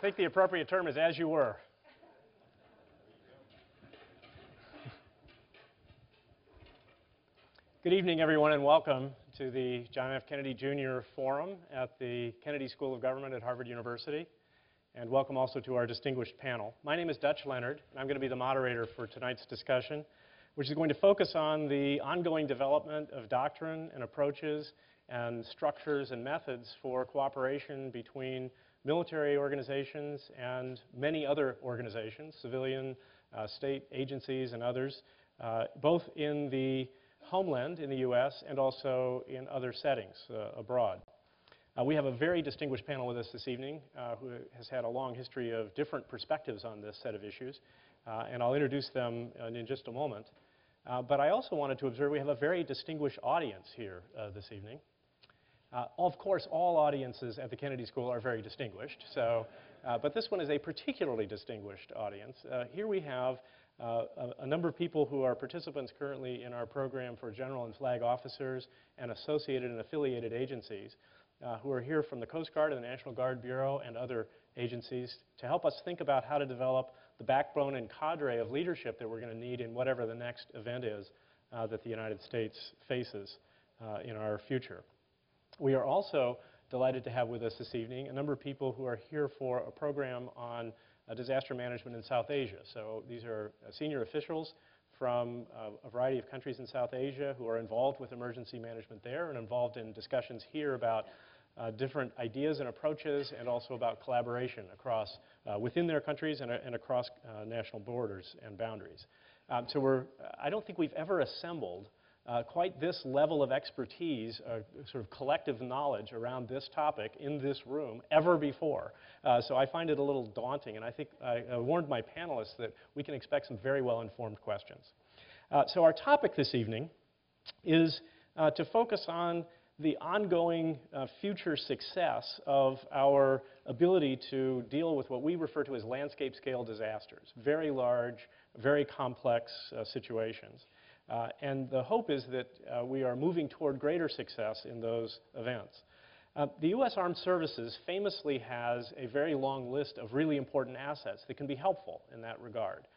think the appropriate term is as you were. Good evening, everyone, and welcome to the John F. Kennedy Jr. Forum at the Kennedy School of Government at Harvard University. And welcome also to our distinguished panel. My name is Dutch Leonard, and I'm going to be the moderator for tonight's discussion, which is going to focus on the ongoing development of doctrine and approaches and structures and methods for cooperation between military organizations and many other organizations, civilian, state agencies, and others, both in the homeland in the U.S. and also in other settings abroad. We have a very distinguished panel with us this evening who has had a long history of different perspectives on this set of issues, and I'll introduce them in just a moment. But I also wanted to observe we have a very distinguished audience here this evening. Of course, all audiences at the Kennedy School are very distinguished, but this one is a particularly distinguished audience. Here we have a number of people who are participants currently in our program for general and flag officers and associated and affiliated agencies who are here from the Coast Guard and the National Guard Bureau and other agencies to help us think about how to develop the backbone and cadre of leadership that we're going to need in whatever the next event is that the United States faces in our future. We are also delighted to have with us this evening a number of people who are here for a program on disaster management in South Asia. So these are senior officials from a variety of countries in South Asia who are involved with emergency management there and involved in discussions here about different ideas and approaches and also about collaboration across within their countries and across national borders and boundaries. I don't think we've ever assembled quite this level of expertise, sort of collective knowledge around this topic in this room ever before. So I find it a little daunting, and I think I warned my panelists that we can expect some very well-informed questions. So our topic this evening is to focus on the ongoing future success of our ability to deal with what we refer to as landscape-scale disasters, very large, very complex situations. And the hope is that we are moving toward greater success in those events. The U.S. Armed Services famously has a very long list of really important assets that can be helpful in that regard.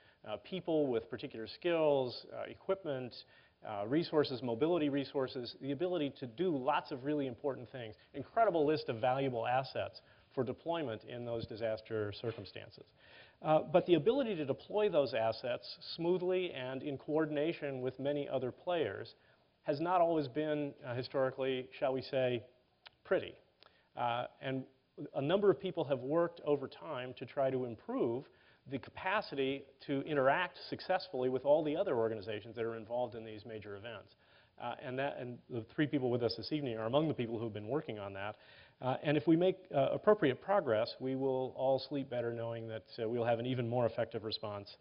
People with particular skills, equipment, resources, mobility resources, the ability to do lots of really important things. Incredible list of valuable assets for deployment in those disaster circumstances. But the ability to deploy those assets smoothly and in coordination with many other players has not always been historically, shall we say, pretty. And a number of people have worked over time to try to improve the capacity to interact successfully with all the other organizations that are involved in these major events. And the three people with us this evening are among the people who have been working on that. And if we make appropriate progress, we will all sleep better knowing that we'll have an even more effective response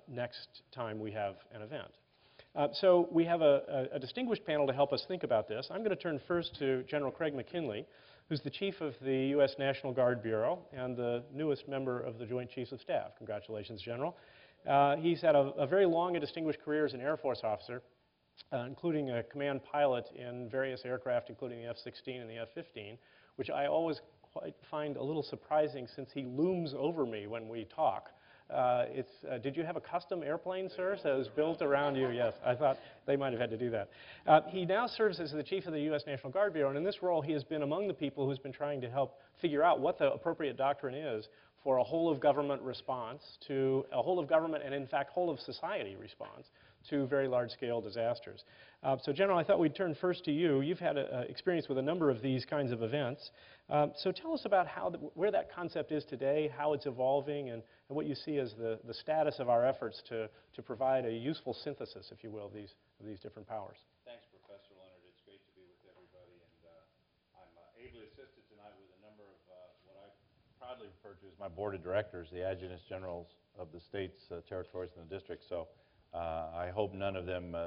next time we have an event. So we have a distinguished panel to help us think about this. I'm going to turn first to General Craig McKinley, who's the chief of the U.S. National Guard Bureau and the newest member of the Joint Chiefs of Staff. Congratulations, General. He's had a very long and distinguished career as an Air Force officer, including a command pilot in various aircraft, including the F-16 and the F-15, which I always find a little surprising since he looms over me when we talk. Did you have a custom airplane, sir, that was built around you? Yes, I thought they might have had to do that. He now serves as the chief of the U.S. National Guard Bureau, and in this role he has been among the people who's been trying to help figure out what the appropriate doctrine is for a whole-of-government response to a whole-of-government and, in fact, whole-of-society response to very large-scale disasters. So, General, I thought we'd turn first to you. You've had experience with a number of these kinds of events. So tell us about where that concept is today, how it's evolving, and what you see as the status of our efforts to provide a useful synthesis, if you will, of these different powers. Thanks, Professor Leonard. It's great to be with everybody. And I'm ably assisted tonight with a number of what I proudly refer to as my board of directors, the adjutants generals of the states, territories, and the districts. So I hope none of them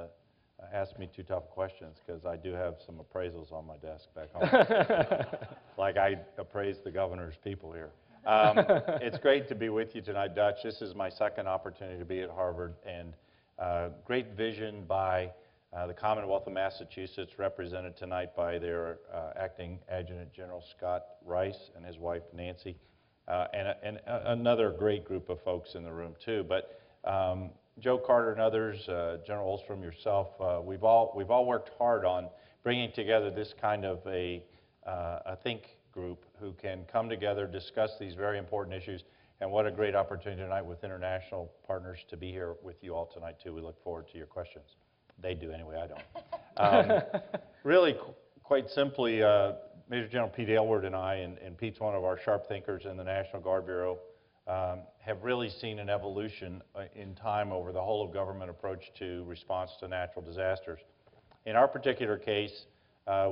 ask me too tough questions, because I do have some appraisals on my desk back home. Like I appraise the governor's people here. It's great to be with you tonight, Dutch. This is my second opportunity to be at Harvard, and great vision by the Commonwealth of Massachusetts, represented tonight by their acting Adjutant General Scott Rice and his wife Nancy. and another great group of folks in the room too. But Joe Carter and others, General Olstrom, yourself, we've all worked hard on bringing together this kind of a think group who can come together, discuss these very important issues, and what a great opportunity tonight with international partners to be here with you all tonight too. We look forward to your questions. They do anyway, I don't. Really, quite simply, Major General Pete Aylward and I, and Pete's one of our sharp thinkers in the National Guard Bureau, have really seen an evolution in time over the whole of government approach to response to natural disasters. In our particular case,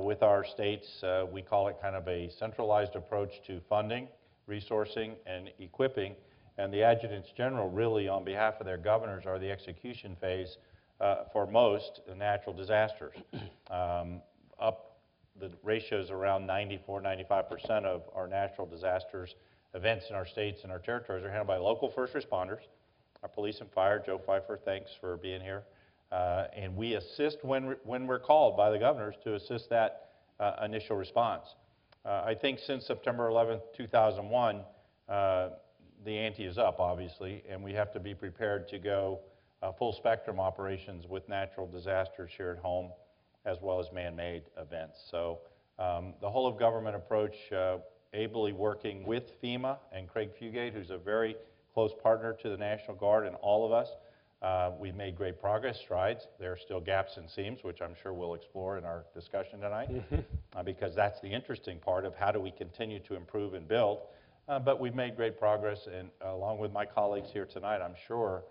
with our states, we call it kind of a centralized approach to funding, resourcing, and equipping, and the adjutants general really, on behalf of their governors, are the execution phase for most natural disasters. The ratios around 94–95% of our natural disasters events in our states and our territories are handled by local first responders, our police and fire. Joe Pfeiffer, thanks for being here. And we assist when we're called by the governors to assist that initial response. I think since September 11th, 2001, the ante is up, obviously, and we have to be prepared to go full spectrum operations with natural disasters here at home, as well as man-made events. So the whole of government approach, ably working with FEMA and Craig Fugate, who's a very close partner to the National Guard and all of us. We've made great progress, strides. There are still gaps and seams, which I'm sure we'll explore in our discussion tonight, because that's the interesting part of how do we continue to improve and build. But we've made great progress, and along with my colleagues here tonight, I'm sure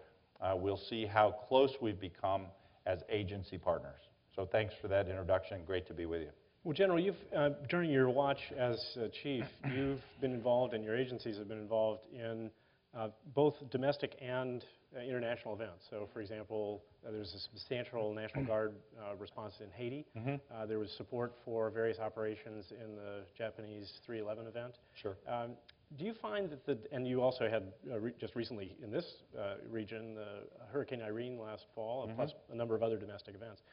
we'll see how close we've become as agency partners. So thanks for that introduction. Great to be with you. Well, General, you've, during your watch as chief, you've been involved, and your agencies have been involved in both domestic and international events. So, for example, there was a substantial National Guard response in Haiti. There was support for various operations in the Japanese 3/11 event. Sure. Do you find that and you also had just recently in this region, Hurricane Irene last fall, plus a number of other domestic events.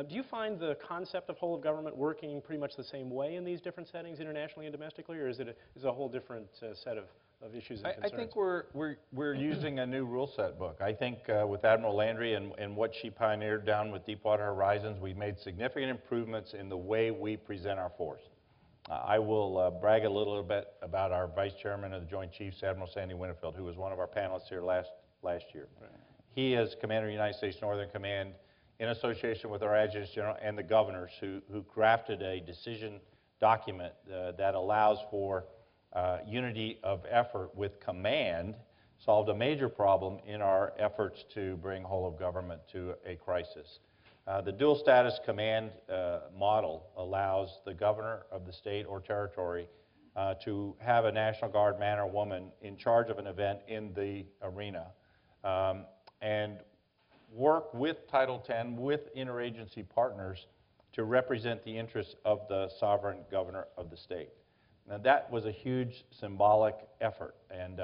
Do you find the concept of whole of government working pretty much the same way in these different settings, internationally and domestically, or is it a whole different set of issues and concerns? I think we're using a new rule set book. I think with Admiral Landry and what she pioneered down with Deepwater Horizons, we've made significant improvements in the way we present our force. I will brag a little bit about our Vice Chairman of the Joint Chiefs, Admiral Sandy Winterfield, who was one of our panelists here last year. Right. He is Commander of the United States Northern Command, in association with our Adjutant General and the governors who crafted a decision document that allows for unity of effort with command, solved a major problem in our efforts to bring whole of government to a crisis. The dual status command model allows the governor of the state or territory to have a National Guard man or woman in charge of an event in the arena and work with Title X, with interagency partners to represent the interests of the sovereign governor of the state. Now that was a huge symbolic effort, and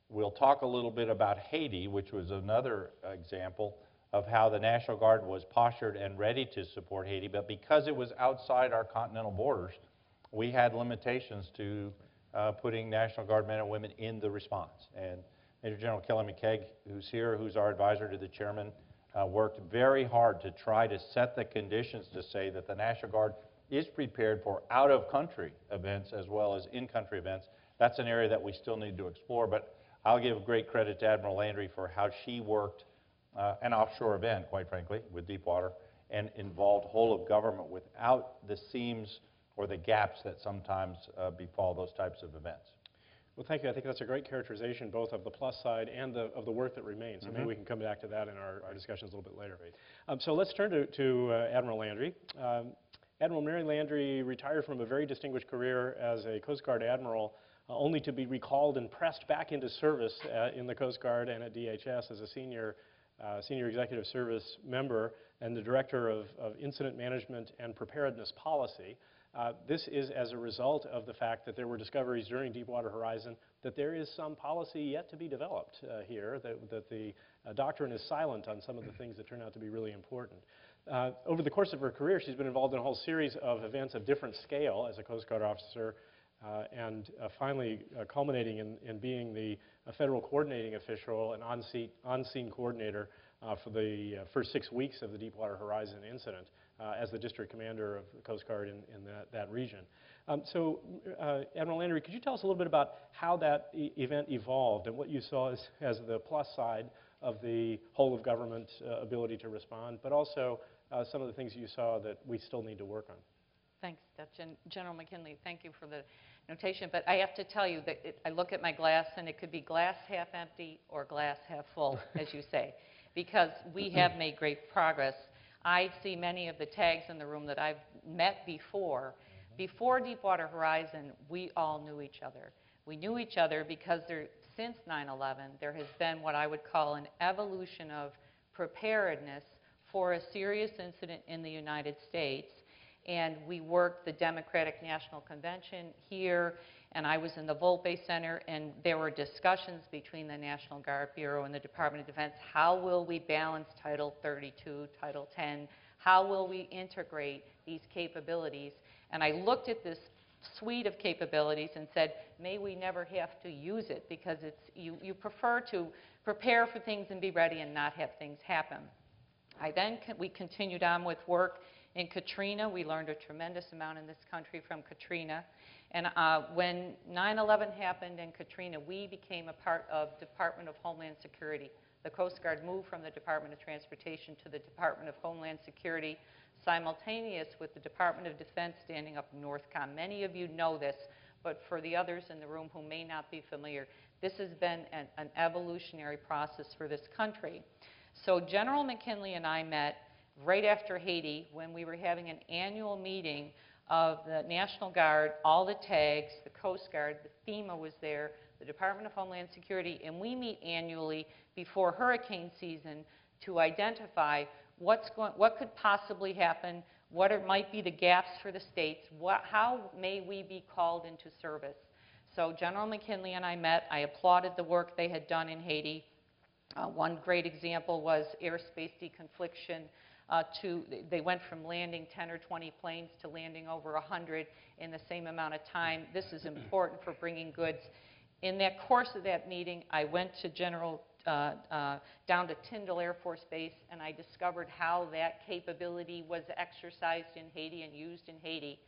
we'll talk a little bit about Haiti, which was another example of how the National Guard was postured and ready to support Haiti, but because it was outside our continental borders, we had limitations to putting National Guard men and women in the response. And Major General Kelly McKegg, who's here, who's our advisor to the chairman, worked very hard to try to set the conditions to say that the National Guard is prepared for out-of-country events as well as in-country events. That's an area that we still need to explore, but I'll give great credit to Admiral Landry for how she worked an offshore event, quite frankly, with Deepwater, and involved whole of government without the seams or the gaps that sometimes befall those types of events. Well, thank you. I think that's a great characterization, both of the plus side and of the work that remains. So maybe we can come back to that in our discussions a little bit later. So let's turn to Admiral Landry. Admiral Mary Landry retired from a very distinguished career as a Coast Guard admiral, only to be recalled and pressed back into service in the Coast Guard and at DHS as a senior executive service member and the director of incident management and preparedness policy. This is as a result of the fact that there were discoveries during Deepwater Horizon that there is some policy yet to be developed here, that the doctrine is silent on some of the things that turn out to be really important. Over the course of her career, she's been involved in a whole series of events of different scale as a Coast Guard officer, and finally culminating in being the federal coordinating official and on-scene coordinator for the first 6 weeks of the Deepwater Horizon incident as the district commander of the Coast Guard in that region. Admiral Landry, could you tell us a little bit about how that event evolved and what you saw as the plus side of the whole of government ability to respond, but also some of the things you saw that we still need to work on? Thanks, Dutch. And General McKinley, thank you for the notation. But I have to tell you that I look at my glass, and it could be glass half empty or glass half full, as you say, because we have made great progress. I see many of the tags in the room that I've met before. Before Deepwater Horizon, we all knew each other. We knew each other because since 9/11, there has been what I would call an evolution of preparedness for a serious incident in the United States. And we worked the Democratic National Convention here, and I was in the Volpe Center, and there were discussions between the National Guard Bureau and the Department of Defense. How will we balance Title 32, Title 10? How will we integrate these capabilities? And I looked at this suite of capabilities and said, may we never have to use it, because you prefer to prepare for things and be ready and not have things happen. We continued on with work in Katrina. We learned a tremendous amount in this country from Katrina. And when 9/11 happened in Katrina, we became a part of Department of Homeland Security. The Coast Guard moved from the Department of Transportation to the Department of Homeland Security, simultaneous with the Department of Defense standing up NORTHCOM. Many of you know this, but for the others in the room who may not be familiar, this has been an evolutionary process for this country. So General McKinley and I met right after Haiti when we were having an annual meeting of the National Guard, all the tags, the Coast Guard, the FEMA was there, the Department of Homeland Security, and we meet annually before hurricane season to identify what could possibly happen, what might be the gaps for the states, how may we be called into service. So General McKinley and I met. I applauded the work they had done in Haiti. One great example was airspace deconfliction. They went from landing 10 or 20 planes to landing over 100 in the same amount of time. This is important for bringing goods. In that course of that meeting, I went to down to Tyndall Air Force Base, and I discovered how that capability was exercised in Haiti and used in Haiti.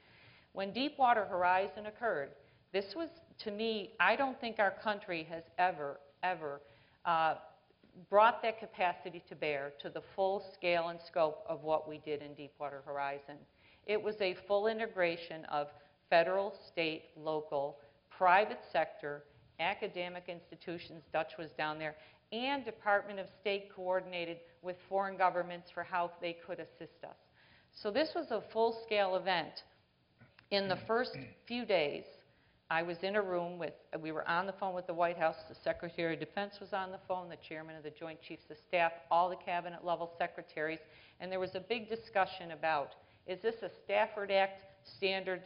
When Deepwater Horizon occurred, this was, to me, I don't think our country has ever brought that capacity to bear to the full scale and scope of what we did in Deepwater Horizon. It was a full integration of federal, state, local, private sector, academic institutions, Dutch was down there, and Department of State coordinated with foreign governments for how they could assist us. So this was a full-scale event. In the first few days, I was in a room we were on the phone with the White House, the Secretary of Defense was on the phone, the Chairman of the Joint Chiefs of Staff, all the cabinet level secretaries, and there was a big discussion about, is this a Stafford Act standard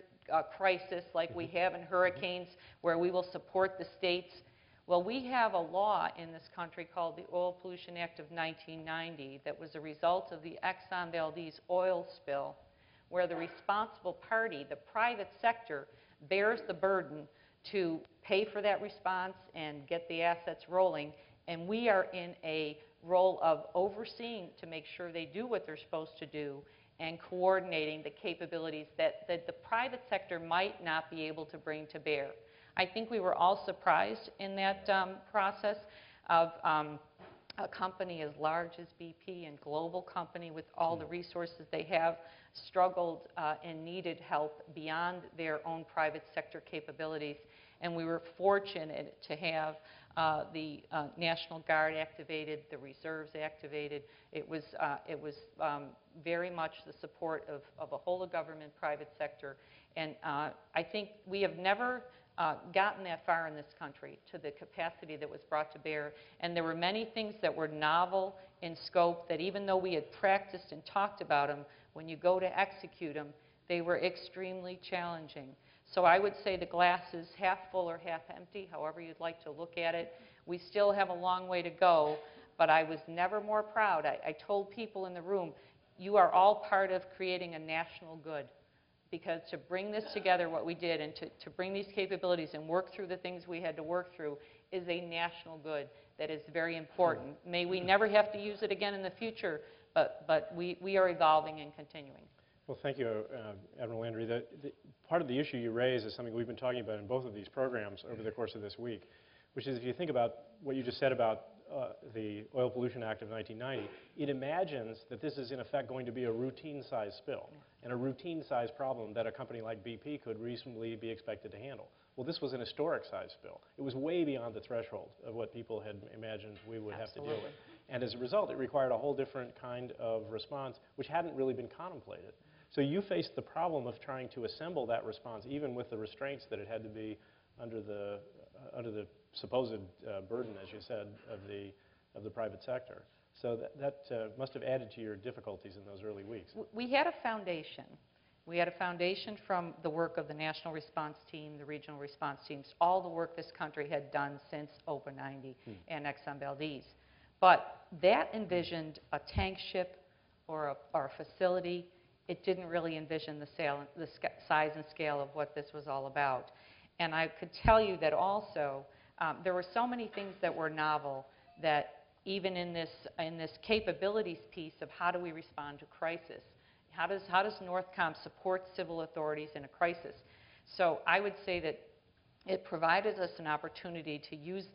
crisis like we have in hurricanes where we will support the states? Well, we have a law in this country called the Oil Pollution Act of 1990 that was a result of the Exxon Valdez oil spill, where the responsible party, the private sector, bears the burden to pay for that response and get the assets rolling, and we are in a role of overseeing to make sure they do what they're supposed to do and coordinating the capabilities that the private sector might not be able to bring to bear. I think we were all surprised in that process of a company as large as BP and global company with all the resources they have struggled and needed help beyond their own private sector capabilities. And we were fortunate to have the National Guard activated, the reserves activated. It was very much the support of a whole of government, private sector. And I think we have never gotten that far in this country to the capacity that was brought to bear. And there were many things that were novel in scope that even though we had practiced and talked about them, when you go to execute them, they were extremely challenging. So I would say the glass is half full or half empty, however you'd like to look at it. We still have a long way to go, but I was never more proud. I told people in the room, you are all part of creating a national good. because to bring this together, what we did, and to bring these capabilities and work through the things we had to work through is a national good that is very important. May we never have to use it again in the future, but we are evolving and continuing. Well, thank you, Admiral Landry. Part of the issue you raise is something we've been talking about in both of these programs over the course of this week, which is if you think about what you just said about the Oil Pollution Act of 1990, it imagines that this is in effect going to be a routine-sized spill and a routine-sized problem that a company like BP could reasonably be expected to handle. Well, this was an historic-sized spill. It was way beyond the threshold of what people had imagined we would have to deal with. And as a result, it required a whole different kind of response, which hadn't really been contemplated. So you faced the problem of trying to assemble that response, even with the restraints that it had to be under the supposed burden, as you said, of the private sector. So that must have added to your difficulties in those early weeks. We had a foundation. We had a foundation from the work of the National Response Team, the Regional Response Teams, all the work this country had done since OPA 90 and Exxon Valdez. But that envisioned a tank ship or a facility. It didn't really envision the size and scale of what this was all about. And I could tell you that also there were so many things that were novel that even in this capabilities piece of how do we respond to crisis, how does NORTHCOM support civil authorities in a crisis? So I would say that it provided us an opportunity to use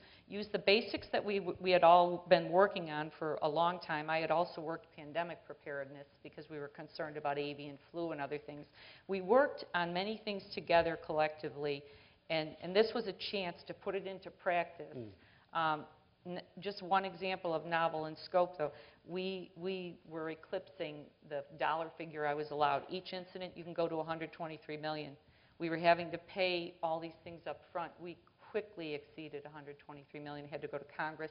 the basics that we had all been working on for a long time. I had also worked pandemic preparedness because we were concerned about avian flu and other things. We worked on many things together collectively, and this was a chance to put it into practice. Just one example of novel in scope, though, we were eclipsing the dollar figure I was allowed. Each incident, you can go to $123 million. We were having to pay all these things up front. We quickly exceeded $123 million. Had to go to Congress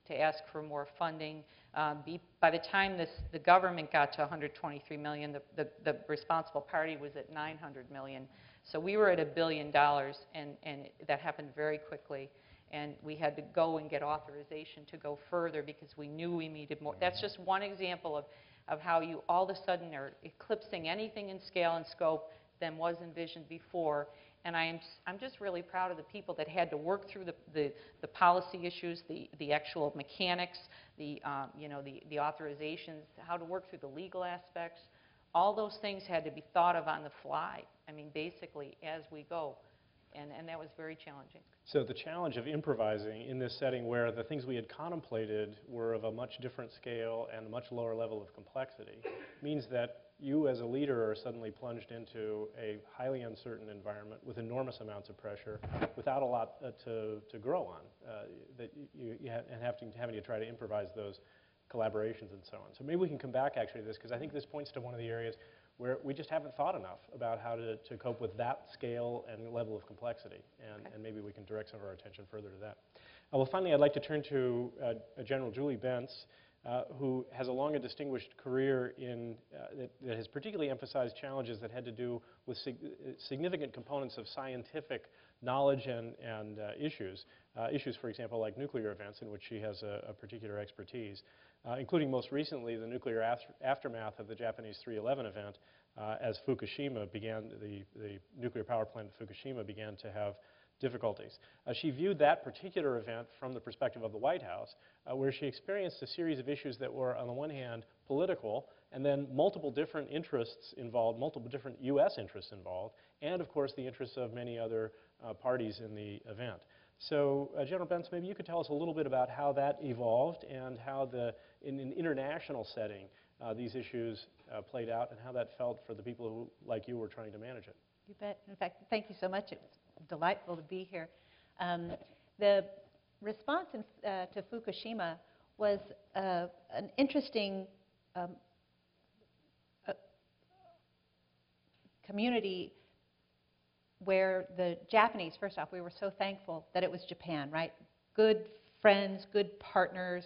to ask for more funding. By the time the government got to $123 million, the responsible party was at $900 million. So we were at $1 billion, and that happened very quickly. And we had to go and get authorization to go further because we knew we needed more. That's just one example of how you all of a sudden are eclipsing anything in scale and scope than was envisioned before. And I'm just really proud of the people that had to work through the policy issues, the actual mechanics, the authorizations, how to work through the legal aspects. All those things had to be thought of on the fly. I mean, basically, as we go. And that was very challenging. So the challenge of improvising in this setting where the things we had contemplated were of a much different scale and a much lower level of complexity means that you as a leader are suddenly plunged into a highly uncertain environment with enormous amounts of pressure without a lot to grow on, having to try to improvise those collaborations and so on. So maybe we can come back actually to this because I think this points to one of the areas where we just haven't thought enough about how to cope with that scale and level of complexity, and maybe we can direct some of our attention further to that. Well, finally, I'd like to turn to General Julie Bentz, who has a long and distinguished career that has particularly emphasized challenges that had to do with significant components of scientific knowledge and issues, for example, like nuclear events, in which she has a particular expertise. Including most recently the nuclear aftermath of the Japanese 3/11 event as Fukushima began, the nuclear power plant at Fukushima began to have difficulties. She viewed that particular event from the perspective of the White House, where she experienced a series of issues that were, on the one hand, political, and then multiple different interests involved, multiple different U.S. interests involved, and of course the interests of many other parties in the event. So, General Bentz, maybe you could tell us a little bit about how that evolved and how in an international setting, these issues played out and how that felt for the people who, like you, were trying to manage it. You bet. In fact, thank you so much. It's delightful to be here. The response to Fukushima was an interesting community where the Japanese, first off, we were so thankful that it was Japan, right? Good friends, good partners,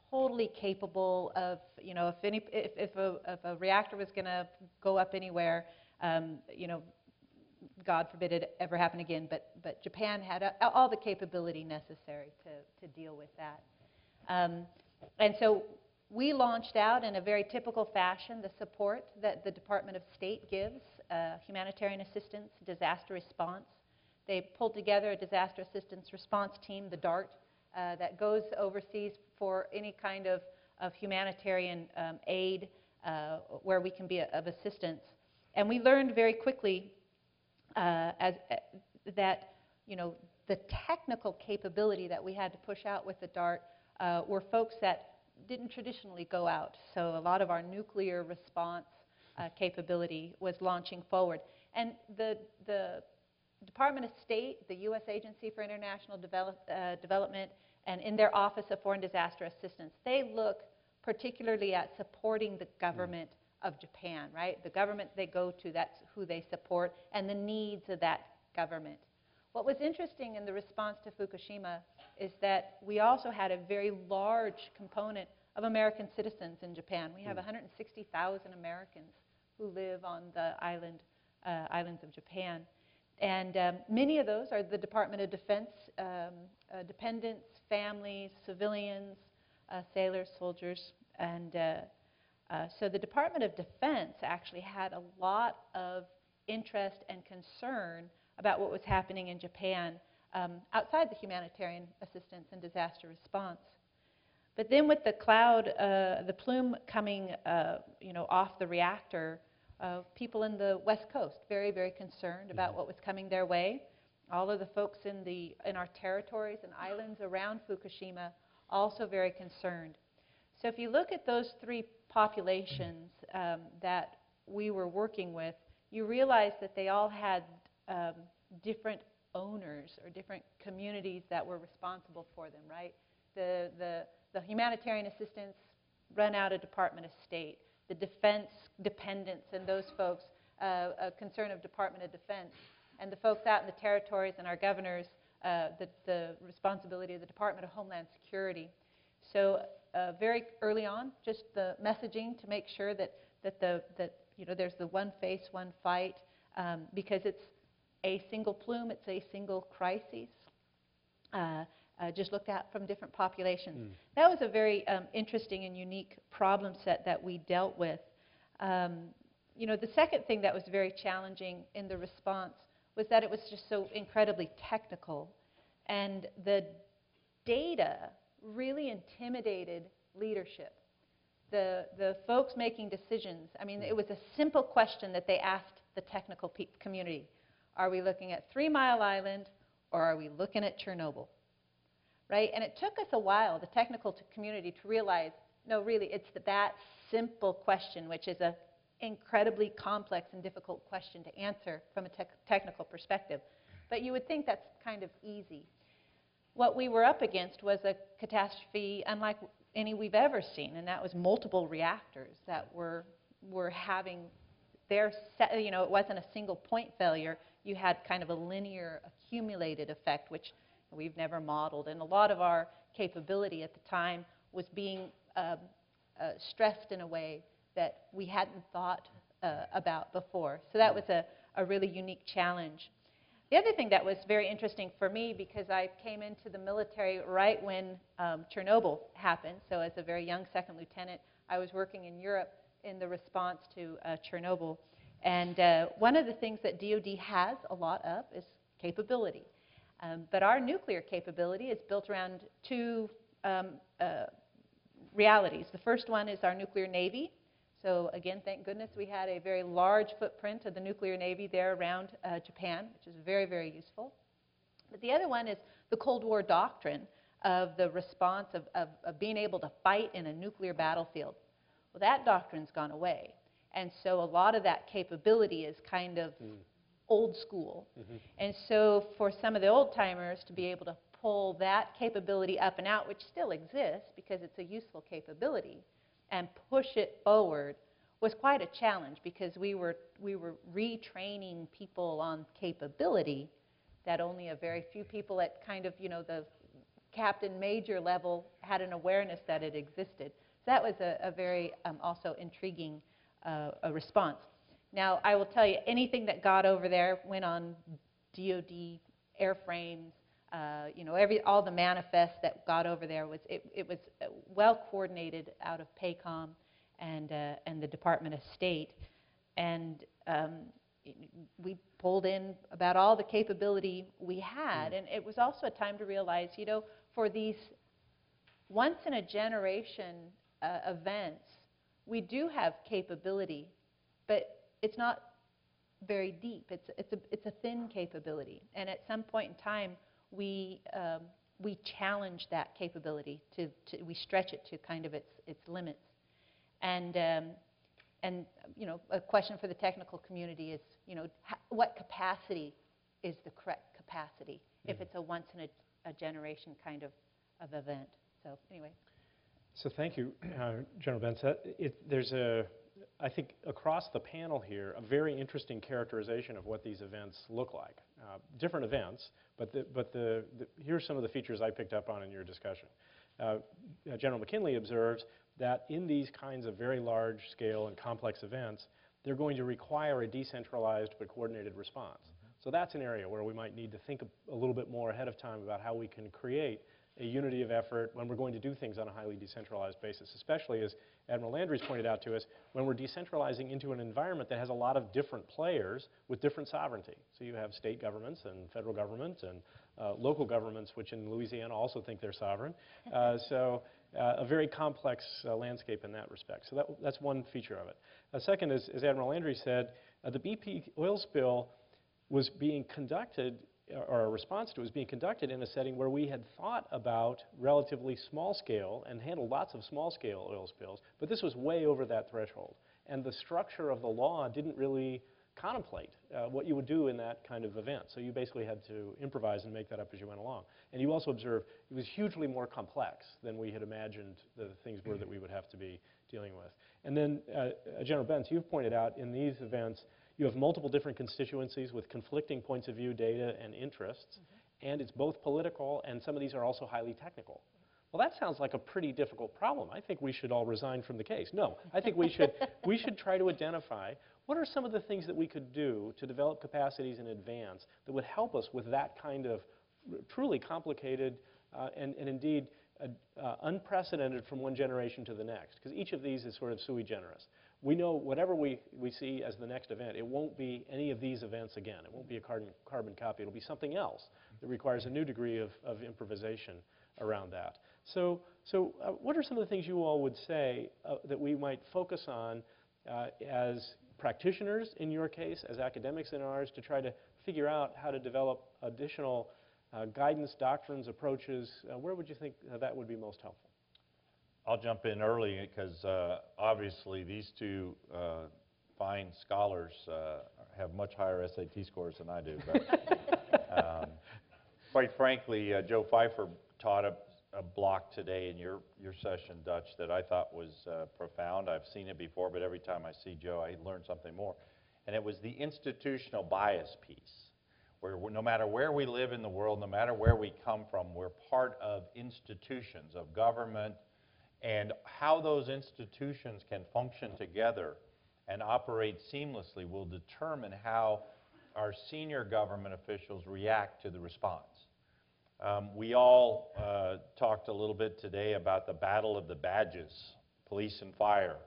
totally capable of, if a reactor was going to go up anywhere, God forbid it ever happen again, but Japan had all the capability necessary to deal with that. And so We launched out in a very typical fashion the support that the Department of State gives, humanitarian assistance, disaster response. They pulled together a disaster assistance response team, the DART, that goes overseas for any kind of humanitarian aid where we can be of assistance. And we learned very quickly that the technical capability that we had to push out with the DART were folks that didn't traditionally go out. So a lot of our nuclear response capability was launching forward. And the Department of State, the U.S. Agency for International Development, and in their Office of Foreign Disaster Assistance, they look particularly at supporting the government of Japan, right? The government they go to, that's who they support, and the needs of that government. What was interesting in the response to Fukushima is that we also had a very large component of American citizens in Japan. We have 160,000 Americans who live on the islands of Japan. And many of those are the Department of Defense dependents, families, civilians, sailors, soldiers. And so the Department of Defense actually had a lot of interest and concern about what was happening in Japan outside the humanitarian assistance and disaster response. But then with the cloud, the plume coming off the reactor, people in the West Coast very, very concerned about what was coming their way. All of the folks in our territories and islands around Fukushima also very concerned. So if you look at those three populations that we were working with, you realize that they all had different owners or different communities that were responsible for them, right? The humanitarian assistance run out of Department of State. The defense dependents and those folks, a concern of Department of Defense. And the folks out in the territories and our governors, the responsibility of the Department of Homeland Security. So very early on, just the messaging to make sure that there's the one face, one fight, because it's a single plume, it's a single crisis. Just looked at from different populations. That was a very interesting and unique problem set that we dealt with. The second thing that was very challenging in the response was that it was just so incredibly technical. And the data really intimidated leadership. The folks making decisions, I mean, it was a simple question that they asked the technical community. Are we looking at 3 Mile Island or are we looking at Chernobyl? Right? And it took us a while, the technical community, to realize, no, really, it's that simple question, which is an incredibly complex and difficult question to answer from a technical perspective. But you would think that's kind of easy. What we were up against was a catastrophe unlike any we've ever seen, and that was multiple reactors that were having their, it wasn't a single point failure. You had kind of a linear accumulated effect, which we've never modeled. And a lot of our capability at the time was being stressed in a way that we hadn't thought about before. So that was a really unique challenge. The other thing that was very interesting for me, because I came into the military right when Chernobyl happened, so as a very young second lieutenant, I was working in Europe in the response to Chernobyl. And one of the things that DoD has a lot of is capability. But our nuclear capability is built around two realities. The first one is our nuclear navy. So again, thank goodness we had a very large footprint of the nuclear navy there around Japan, which is very, very useful. But the other one is the Cold War doctrine of the response of being able to fight in a nuclear battlefield. Well, that doctrine's gone away. And so a lot of that capability is kind of old school. And so for some of the old timers to be able to pull that capability up and out, which still exists because it's a useful capability, and push it forward was quite a challenge, because we were retraining people on capability that only a very few people at kind of the captain major level had an awareness that it existed. So that was a very also intriguing response. Now, I will tell you, anything that got over there went on DoD airframes. All the manifests that got over there was well coordinated out of PACOM and the Department of State. And we pulled in about all the capability we had. And it was also a time to realize, you know, for these once-in-a-generation events, we do have capability, but it's not very deep. It's a thin capability. And at some point in time, we challenge that capability. We stretch it to kind of its limits. And you know, a question for the technical community is, you know, what capacity is the correct capacity if it's a once-in-a-generation kind of event? So anyway. So thank you, General Bentz. There's I think across the panel here, a very interesting characterization of what these events look like. Different events, but here are some of the features I picked up on in your discussion. General McKinley observes that in these kinds of very large-scale and complex events, they're going to require a decentralized but coordinated response. So that's an area where we might need to think a little bit more ahead of time about how we can create a unity of effort when we're going to do things on a highly decentralized basis, especially as Admiral Landry's pointed out to us, when we're decentralizing into an environment that has a lot of different players with different sovereignty. So you have state governments and federal governments and local governments, which in Louisiana also think they're sovereign. So a very complex landscape in that respect. So that's one feature of it. Second, as Admiral Landry said, the BP oil spill was being conducted, or a response to it was being conducted in a setting where we had thought about relatively small scale and handled lots of small scale oil spills, but this was way over that threshold. And the structure of the law didn't really contemplate what you would do in that kind of event. So you basically had to improvise and make that up as you went along. And you also observe it was hugely more complex than we had imagined the things were that we would have to be dealing with. And then, General Bentz, you've pointed out in these events, you have multiple different constituencies with conflicting points of view, data, and interests, and it's both political, and some of these are also highly technical. Well, that sounds like a pretty difficult problem. I think we should all resign from the case. No, I think we should try to identify what are some of the things that we could do to develop capacities in advance that would help us with that kind of truly complicated and indeed unprecedented from one generation to the next, because each of these is sort of sui generis. We know whatever we see as the next event, it won't be any of these events again. It won't be a carbon copy. It'll be something else that requires a new degree of improvisation around that. So what are some of the things you all would say that we might focus on as practitioners in your case, as academics in ours, to try to figure out how to develop additional guidance, doctrines, approaches? Where would you think that would be most helpful? I'll jump in early because obviously these two fine scholars have much higher SAT scores than I do. But quite frankly, Joe Pfeiffer taught a block today in your session, Dutch, that I thought was profound. I've seen it before, but every time I see Joe, I learn something more. And it was the institutional bias piece, where no matter where we live in the world, no matter where we come from, we're part of institutions, of government, and how those institutions can function together and operate seamlessly will determine how our senior government officials react to the response. We all talked a little bit today about the battle of the badges, police and fire,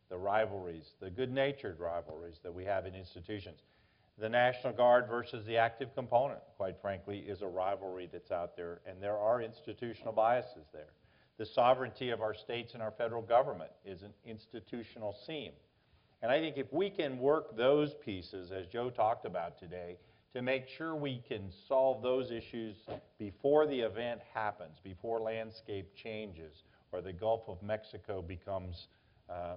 the rivalries, the good-natured rivalries that we have in institutions. The National Guard versus the active component, quite frankly, is a rivalry that's out there, and there are institutional biases there. The sovereignty of our states and our federal government is an institutional seam. And I think if we can work those pieces, as Joe talked about today, to make sure we can solve those issues before the event happens, before landscape changes, or the Gulf of Mexico becomes a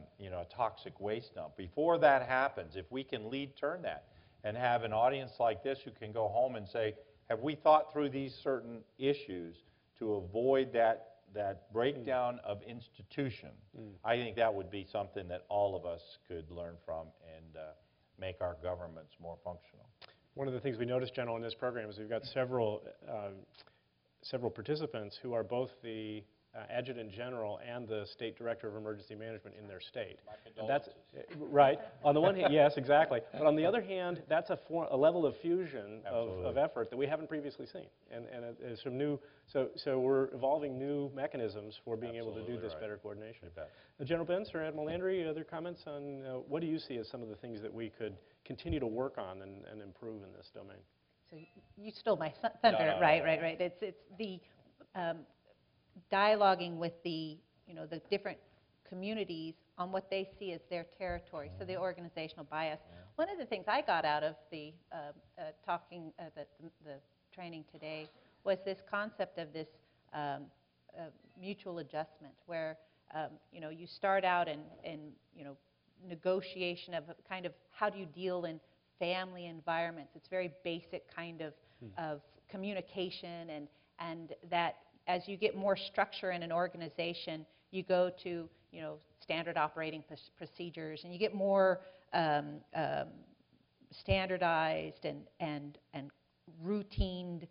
toxic waste dump. Before that happens, if we can turn that and have an audience like this who can go home and say, have we thought through these certain issues to avoid that breakdown of institution? I think that would be something that all of us could learn from and make our governments more functional. One of the things we noticed, General, in this program is we've got several participants who are both the adjutant general and the state director of emergency management in their state. My And that's condolences. right. On the one hand, yes, exactly. But on the other hand, that's a level of fusion of Absolutely. effort that we haven't previously seen. And it's some new, so we're evolving new mechanisms for being able to do Absolutely this right. better coordination. You bet. General Bentz or Admiral Landry, other comments on what do you see as some of the things that we could continue to work on and improve in this domain? So you stole my thunder, No, no, right, no. right. It's the dialoguing with the different communities on what they see as their territory. So the organizational bias. One of the things I got out of the the training today was this concept of this mutual adjustment, where you start out in negotiation of kind of how do you deal in family environments. It's very basic kind of communication, and that as you get more structure in an organization, you go to standard operating procedures, and you get more standardized and routine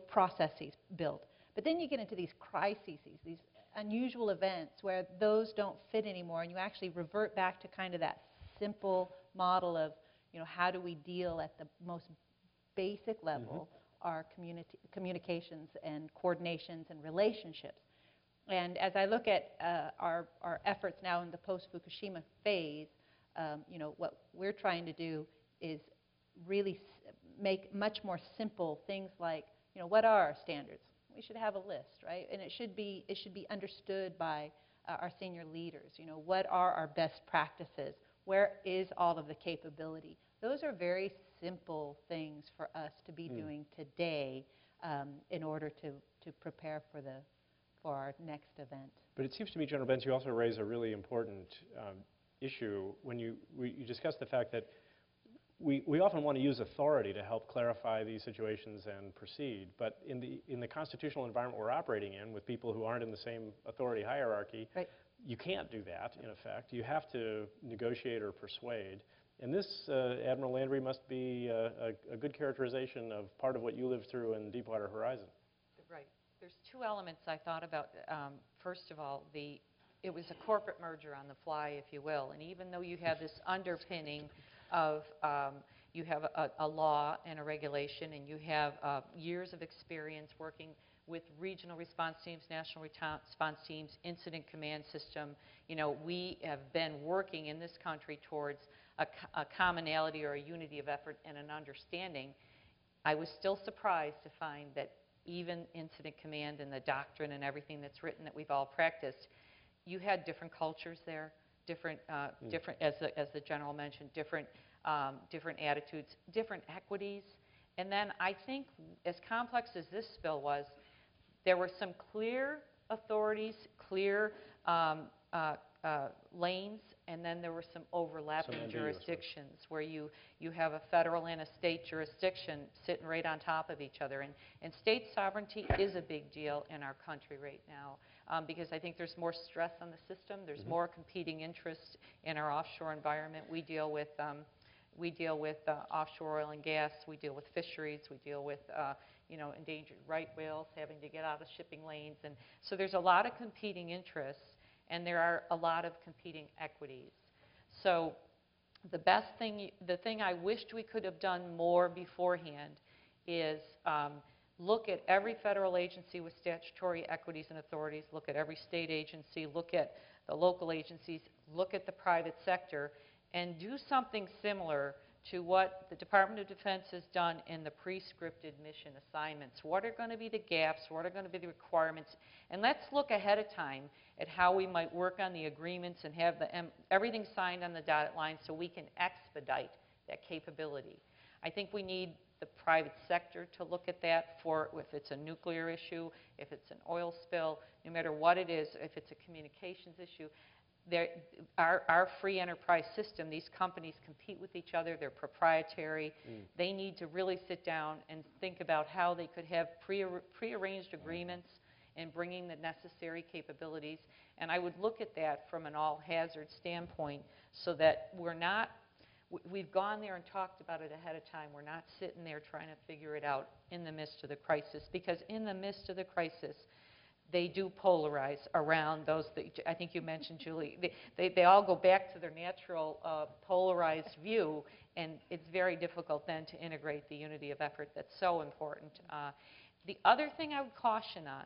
processes built. But then you get into these crises, these unusual events where those don't fit anymore, and you actually revert back to kind of that simple model of how do we deal at the most basic level, our communications and coordinations and relationships. And as I look at our efforts now in the post-Fukushima phase, what we're trying to do is really make much more simple things like, what are our standards? We should have a list, right? And it should be understood by our senior leaders. What are our best practices? Where is all of the capability? Those are very simple things for us to be doing today in order to prepare for our next event. But it seems to me, General Bentz, you also raise a really important issue when you discuss the fact that we often want to use authority to help clarify these situations and proceed, but in the constitutional environment we're operating in, with people who aren't in the same authority hierarchy, Right. you can't do that, in effect. You have to negotiate or persuade. And this, Admiral Landry, must be a good characterization of part of what you lived through in Deepwater Horizon. Right. There's two elements I thought about. First of all, it was a corporate merger on the fly, if you will. And even though you have this underpinning of you have a law and a regulation, and you have years of experience working with regional response teams, national response teams, incident command system, we have been working in this country towards a commonality or a unity of effort and an understanding. I was still surprised to find that even incident command and the doctrine and everything that's written that we've all practiced, you had different cultures there, different, as the general mentioned, different attitudes, different equities. And then I think, as complex as this spill was, there were some clear authorities, clear lanes, and then there were some overlapping jurisdictions where you have a federal and a state jurisdiction sitting right on top of each other. And state sovereignty is a big deal in our country right now because I think there's more stress on the system. There's more competing interests in our offshore environment. We deal with offshore oil and gas. We deal with fisheries. We deal with endangered right whales having to get out of shipping lanes. And so there's a lot of competing interests, and there are a lot of competing equities. So the thing I wished we could have done more beforehand is look at every federal agency with statutory equities and authorities, look at every state agency, look at the local agencies, look at the private sector, and do something similar to what the Department of Defense has done in the pre-scripted mission assignments. What are going to be the gaps? What are going to be the requirements? And let's look ahead of time at how we might work on the agreements and have everything signed on the dotted line so we can expedite that capability. I think we need the private sector to look at that for if it's a nuclear issue, if it's an oil spill, no matter what it is, if it's a communications issue. Our free enterprise system, these companies compete with each other. They're proprietary. They need to really sit down and think about how they could have prearranged agreements and bringing the necessary capabilities. And I would look at that from an all-hazard standpoint so that we're we've gone there and talked about it ahead of time. We're not sitting there trying to figure it out in the midst of the crisis, because in the midst of the crisis, they do polarize around those that I think you mentioned, Julie. They all go back to their natural polarized view, and it's very difficult then to integrate the unity of effort that's so important. The other thing I would caution on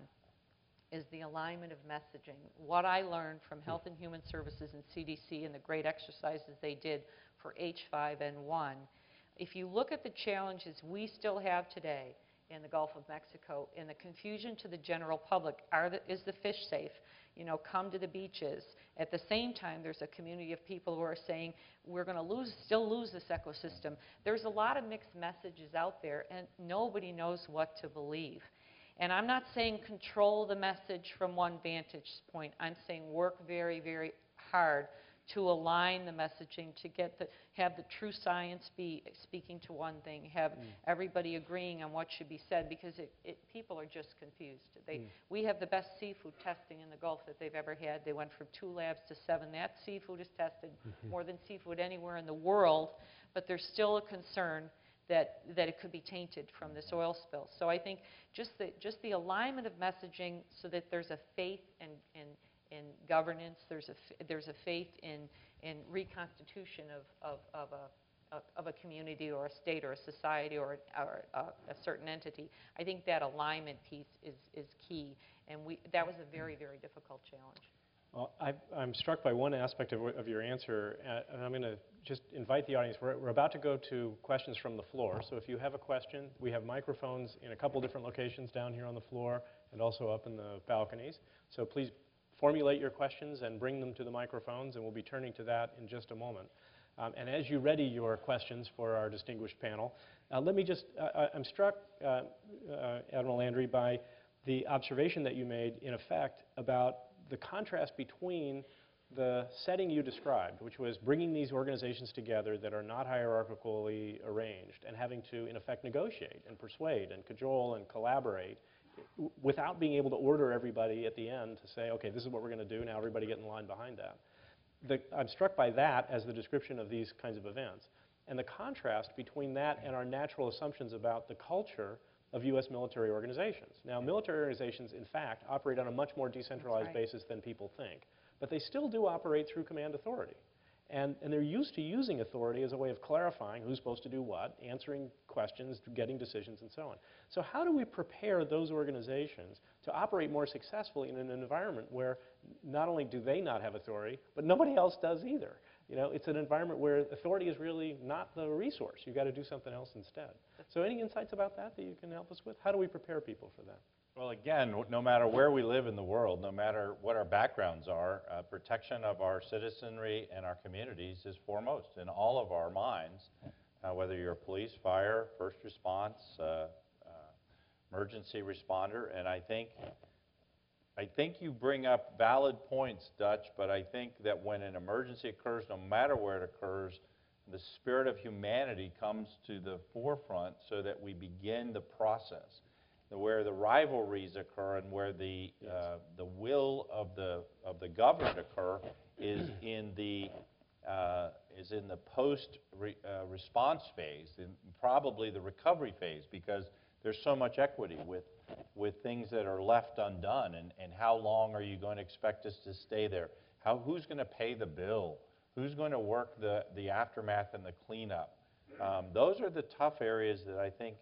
is the alignment of messaging. What I learned from Health and Human Services and CDC and the great exercises they did for H5N1, if you look at the challenges we still have today in the Gulf of Mexico, and the confusion to the general public, is the fish safe? You know, come to the beaches. At the same time, there's a community of people who are saying, we're going to still lose this ecosystem. There's a lot of mixed messages out there, and nobody knows what to believe. And I'm not saying control the message from one vantage point. I'm saying work very, very hard to align the messaging, to have the true science be speaking to one thing, have everybody agreeing on what should be said, because people are just confused. We have the best seafood testing in the Gulf that they've ever had. They went from 2 labs to 7. That seafood is tested more than seafood anywhere in the world, but there's still a concern that it could be tainted from this oil spill. So I think just the alignment of messaging, so that there's a faith in governance, there's a faith in reconstitution of a community or a state or a society or a certain entity. I think that alignment piece is key, and that was a very, very difficult challenge. Well, I'm struck by one aspect of your answer, and I'm going to just invite the audience. We're about to go to questions from the floor, so if you have a question, we have microphones in a couple different locations down here on the floor and also up in the balconies. So please formulate your questions and bring them to the microphones, and we'll be turning to that in just a moment. And as you ready your questions for our distinguished panel, let me just, I'm struck, Admiral Landry, by the observation that you made, in effect, about the contrast between the setting you described, which was bringing these organizations together that are not hierarchically arranged and having to, in effect, negotiate and persuade and cajole and collaborate without being able to order everybody at the end to say, okay, this is what we're going to do, now everybody get in line behind that. I'm struck by that as the description of these kinds of events. And the contrast between that and our natural assumptions about the culture of U.S. military organizations. Now, military organizations, in fact, operate on a much more decentralized basis than people think. But they still do operate through command authority. And they're used to using authority as a way of clarifying who's supposed to do what, answering questions, getting decisions, and so on. So how do we prepare those organizations to operate more successfully in an environment where not only do they not have authority, but nobody else does either? You know, it's an environment where authority is really not the resource. You've got to do something else instead. So any insights about that you can help us with? How do we prepare people for that? Well, again, no matter where we live in the world, no matter what our backgrounds are, protection of our citizenry and our communities is foremost in all of our minds, whether you're a police, fire, first response, emergency responder. And I think you bring up valid points, Dutch, but I think that when an emergency occurs, no matter where it occurs, the spirit of humanity comes to the forefront so that we begin the process. Where the rivalries occur and where the will of the governed occur is in the post response phase, and probably the recovery phase, because there's so much equity with things that are left undone, and how long are you going to expect us to stay there? Who's going to pay the bill? Who's going to work the aftermath and the cleanup? Those are the tough areas that I think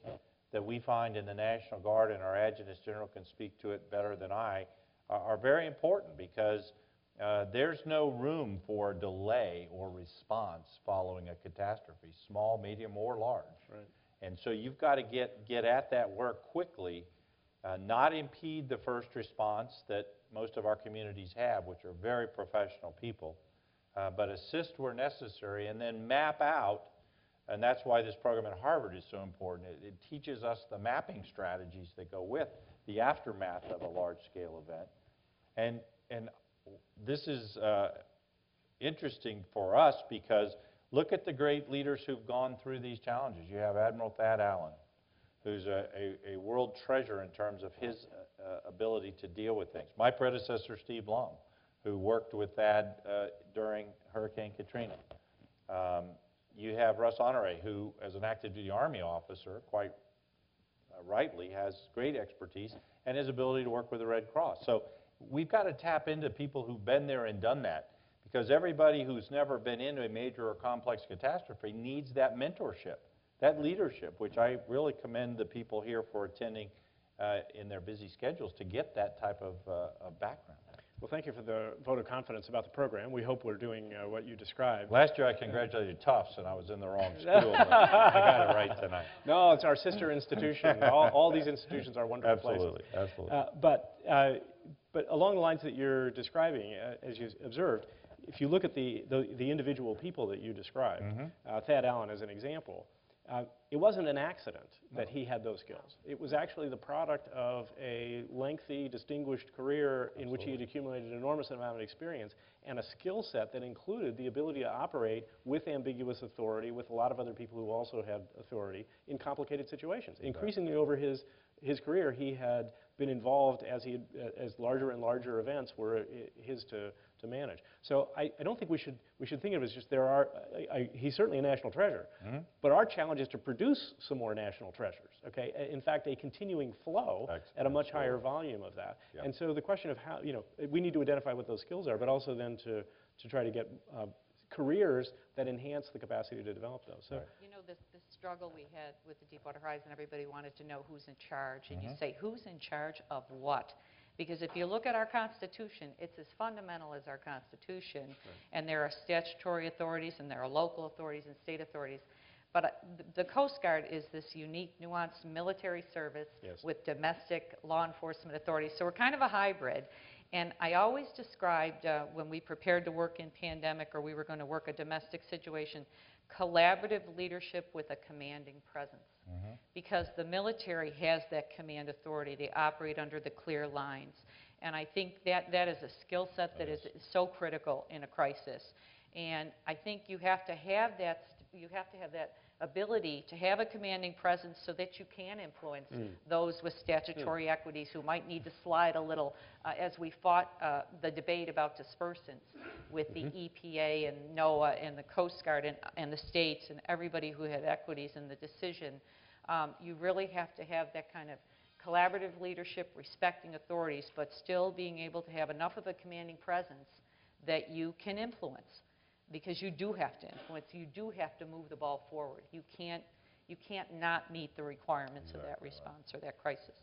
that we find in the National Guard, and our Adjutant General can speak to it better than I, are very important, because there's no room for delay or response following a catastrophe, small, medium, or large. Right. And so you've got to get at that work quickly, not impede the first response that most of our communities have, which are very professional people, but assist where necessary, and then map out. And that's why this program at Harvard is so important. It teaches us the mapping strategies that go with the aftermath of a large-scale event. And this is interesting for us, because look at the great leaders who've gone through these challenges. You have Admiral Thad Allen, who's a world treasure in terms of his ability to deal with things. My predecessor, Steve Long, who worked with Thad during Hurricane Katrina. you have Russ Honore, who, as an active duty Army officer, quite rightly, has great expertise and his ability to work with the Red Cross. So we've got to tap into people who've been there and done that, because everybody who's never been into a major or complex catastrophe needs that mentorship, that leadership, which I really commend the people here for attending in their busy schedules to get that type of background. Well, thank you for the vote of confidence about the program. We hope we're doing what you described. Last year I congratulated Tufts, and I was in the wrong school, but I got it right tonight. No, it's our sister institution. All these institutions are wonderful Absolutely, places. absolutely. But along the lines that you're describing, as you observed, if you look at the individual people that you described, Thad Allen as an example, it wasn't an accident that he had those skills. It was actually the product of a lengthy, distinguished career in which he had accumulated an enormous amount of experience and a skill set that included the ability to operate with ambiguous authority, with a lot of other people who also had authority in complicated situations. Increasingly over his career, he had been involved as larger and larger events were his to manage. So I don't think we should think of it as just he's certainly a national treasure, but our challenge is to produce some more national treasures, okay? In fact, a continuing flow at a much higher volume of that. Yep. And so the question of how, we need to identify what those skills are, but also then to try to get careers that enhance the capacity to develop those. So, this struggle we had with the Deepwater Horizon, everybody wanted to know who's in charge, and you say, who's in charge of what? Because if you look at our Constitution, it's as fundamental as our Constitution, and there are statutory authorities, and there are local authorities and state authorities. But the Coast Guard is this unique, nuanced military service with domestic law enforcement authorities. So we're kind of a hybrid. And I always described, when we prepared to work in pandemic or we were going to work a domestic situation, collaborative leadership with a commanding presence. Because the military has that command authority. They operate under the clear lines. And I think that is a skill set that is so critical in a crisis. And I think you have to have that ability to have a commanding presence so that you can influence those with statutory equities who might need to slide a little, as we fought the debate about dispersants with the EPA and NOAA and the Coast Guard and the states and everybody who had equities in the decision. You really have to have that kind of collaborative leadership, respecting authorities, but still being able to have enough of a commanding presence that you can influence. Because you do have to influence, you do have to move the ball forward. You can't not meet the requirements of that response or that crisis.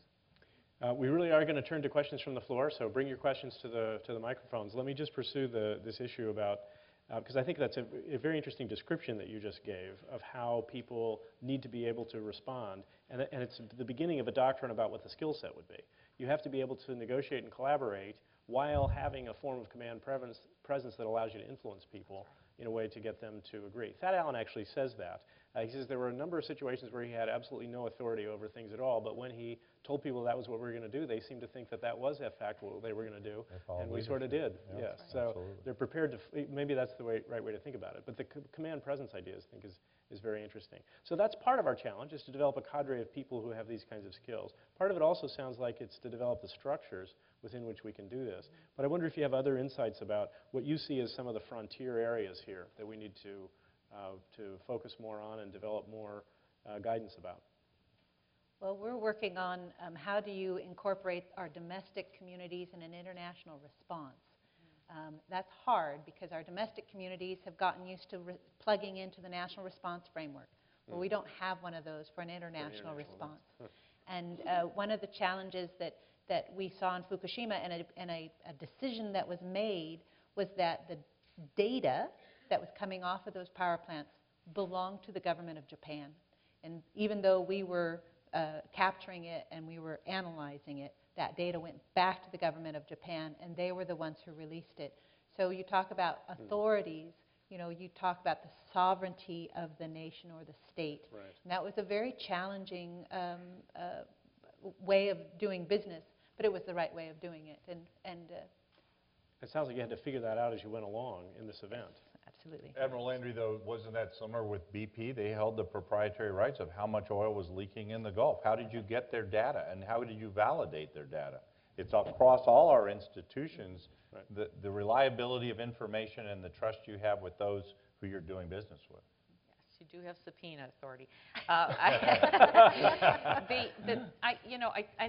We really are going to turn to questions from the floor, so bring your questions to the microphones. Let me just pursue this issue about, because I think that's a very interesting description that you just gave of how people need to be able to respond, and it's the beginning of a doctrine about what the skill set would be. You have to be able to negotiate and collaborate while having a form of command presence that allows you to influence people in a way to get them to agree. Thad Allen actually says that. He says there were a number of situations where he had absolutely no authority over things at all, but when he told people that was what we were going to do, they seemed to think that was in fact what they were going to do, and we sort of did. Yeah. Yes. So they're prepared to, maybe that's the right way to think about it, but the command presence idea, I think, is very interesting. So that's part of our challenge, is to develop a cadre of people who have these kinds of skills. Part of it also sounds like it's to develop the structures within which we can do this. But I wonder if you have other insights about what you see as some of the frontier areas here that we need to focus more on and develop more guidance about. Well, we're working on how do you incorporate our domestic communities in an international response. That's hard because our domestic communities have gotten used to plugging into the national response framework. Well, we don't have one of those for an international response. And one of the challenges that we saw in Fukushima and a decision that was made was that the data that was coming off of those power plants belonged to the government of Japan. And even though we were capturing it and we were analyzing it, that data went back to the government of Japan, and they were the ones who released it. So you talk about authorities, you talk about the sovereignty of the nation or the state. Right. And that was a very challenging way of doing business, but it was the right way of doing it. It sounds like you had to figure that out as you went along in this event. Absolutely. Admiral Landry, though, wasn't that similar with BP? They held the proprietary rights of how much oil was leaking in the Gulf. How did you get their data, and how did you validate their data? It's across all our institutions, the reliability of information and the trust you have with those who you're doing business with. you do have subpoena authority. I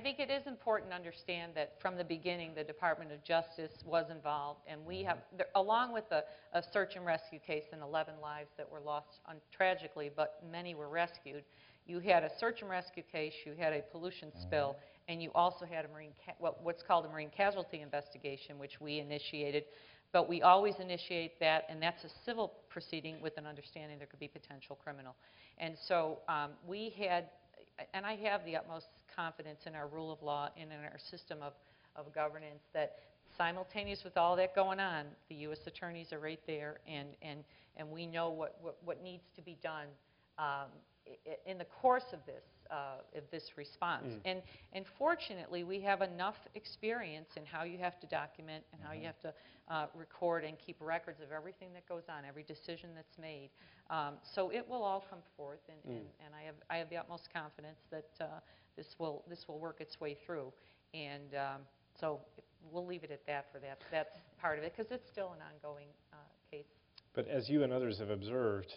think it is important to understand that from the beginning, the Department of Justice was involved, and we have, along with a search and rescue case and 11 lives that were lost tragically, but many were rescued. You had a search and rescue case, you had a pollution spill, and you also had a what's called a marine casualty investigation, which we initiated. But we always initiate that, and that's a civil proceeding with an understanding there could be potential criminal. And so we had, and I have the utmost confidence in our rule of law and in our system of governance that simultaneous with all that going on, the U.S. attorneys are right there, and we know what needs to be done in the course of this response. And fortunately, we have enough experience in how you have to document and how you have to record and keep records of everything that goes on, every decision that's made. So it will all come forth, and I have the utmost confidence that this will work its way through. And so we'll leave it at that for that. That's part of it, because it's still an ongoing case. But as you and others have observed,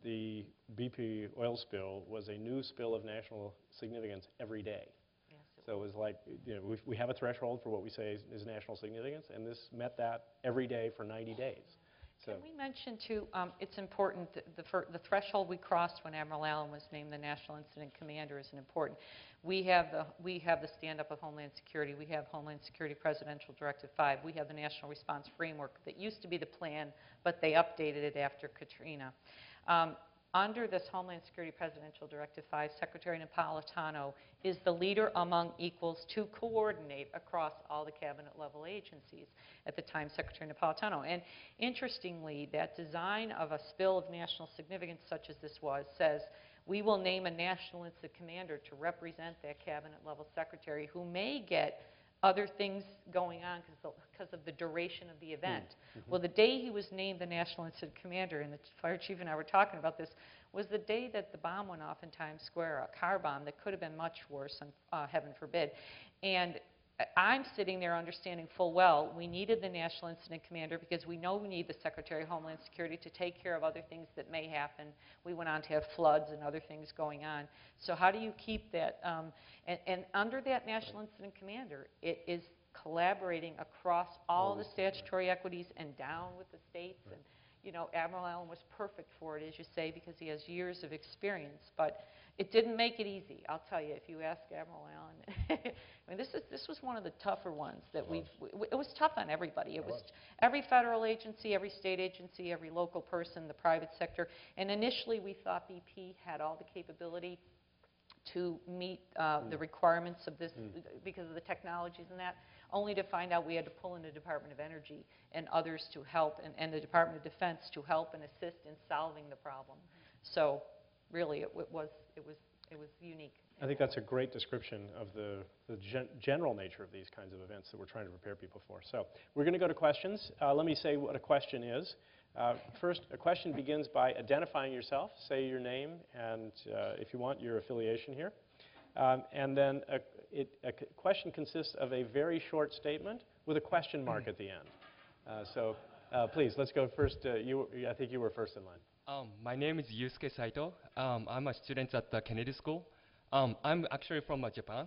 the BP oil spill was a new spill of national significance every day. Yes, So it was like, we have a threshold for what we say is national significance, and this met that every day for 90 days. So can we mention, too, it's important, the threshold we crossed when Admiral Allen was named the National Incident Commander is important. We have the stand-up of Homeland Security. We have Homeland Security Presidential Directive 5. We have the National Response Framework that used to be the plan, but they updated it after Katrina. Under this Homeland Security Presidential Directive 5, Secretary Napolitano is the leader among equals to coordinate across all the cabinet-level agencies. At the time, Secretary Napolitano. And interestingly, that design of a spill of national significance such as this was says, we will name a national incident commander to represent that cabinet-level secretary who may get other things going on because of the duration of the event. Well, the day he was named the National Incident Commander, and the fire chief and I were talking about this, was the day that the bomb went off in Times Square, a car bomb that could have been much worse, heaven forbid. And I'm sitting there understanding full well we needed the National Incident Commander because we know we need the Secretary of Homeland Security to take care of other things that may happen. We went on to have floods and other things going on. So how do you keep that? And under that National Incident Commander, it is collaborating across all the statutory equities and down with the states. And Admiral Allen was perfect for it, as you say, because he has years of experience. But it didn't make it easy, I'll tell you. If you ask Admiral Allen, I mean, this was one of the tougher ones that it was tough on everybody. It was every federal agency, every state agency, every local person, the private sector. And initially, we thought BP had all the capability to meet the requirements of this because of the technologies and that, only to find out we had to pull in the Department of Energy and others to help, and the Department of Defense to help and assist in solving the problem. So really, it was unique. I think that's a great description of the general nature of these kinds of events that we're trying to prepare people for. So we're going to go to questions. Let me say what a question is. First, a question begins by identifying yourself. Say your name and, if you want, your affiliation here. And then a question consists of a very short statement with a question mark at the end. So please, let's go first. I think you were first in line. My name is Yusuke Saito. I'm a student at the Kennedy School. I'm actually from Japan.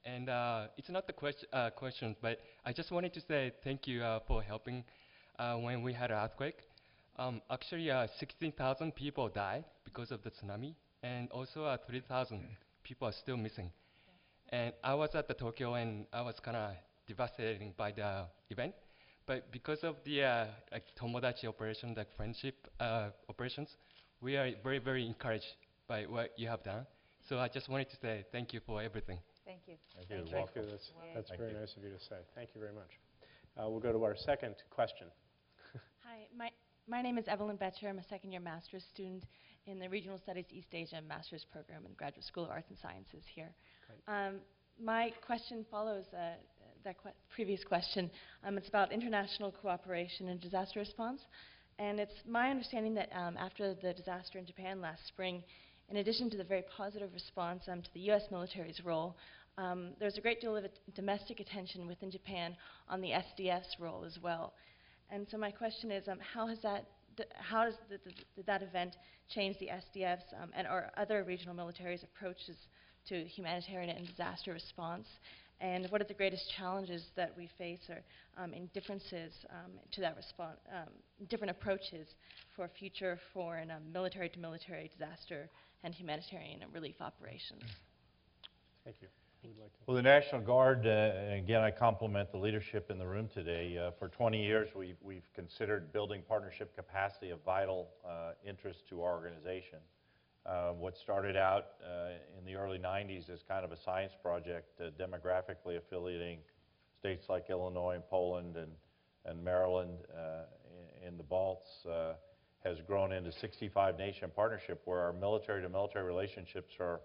And it's not the question, but I just wanted to say thank you for helping when we had an earthquake. Actually, 16,000 people died because of the tsunami, and also 3,000 people are still missing. And I was at the Tokyo, and I was kind of devastated by the event. But because of the Tomodachi operation, like friendship operations, we are very, very encouraged by what you have done. So I just wanted to say thank you for everything. Thank you. Thank you. Thank Welcome. you. That's very nice of you to say. Thank you very much. We'll go to our second question. Hi, my name is Evelyn Betcher. I'm a second-year master's student in the Regional Studies East Asia Master's Program in the Graduate School of Arts and Sciences here. My question follows that previous question. It's about international cooperation and disaster response. And it's my understanding that after the disaster in Japan last spring, in addition to the very positive response to the U.S. military's role, there's a great deal of domestic attention within Japan on the SDS role as well. And so my question is, how has that how did that event change the SDF's and or other regional militaries' approaches to humanitarian and disaster response? And what are the greatest challenges that we face or in differences to that response, different approaches for future foreign military-to-military disaster and humanitarian relief operations? Thank you. Who would like to? Well, the National Guard, and again, I compliment the leadership in the room today. For 20 years, we've considered building partnership capacity of vital interest to our organization. What started out in the early 90s as kind of a science project, demographically affiliating states like Illinois and Poland and Maryland in the Balts, has grown into 65-nation partnership where our military-to-military relationships are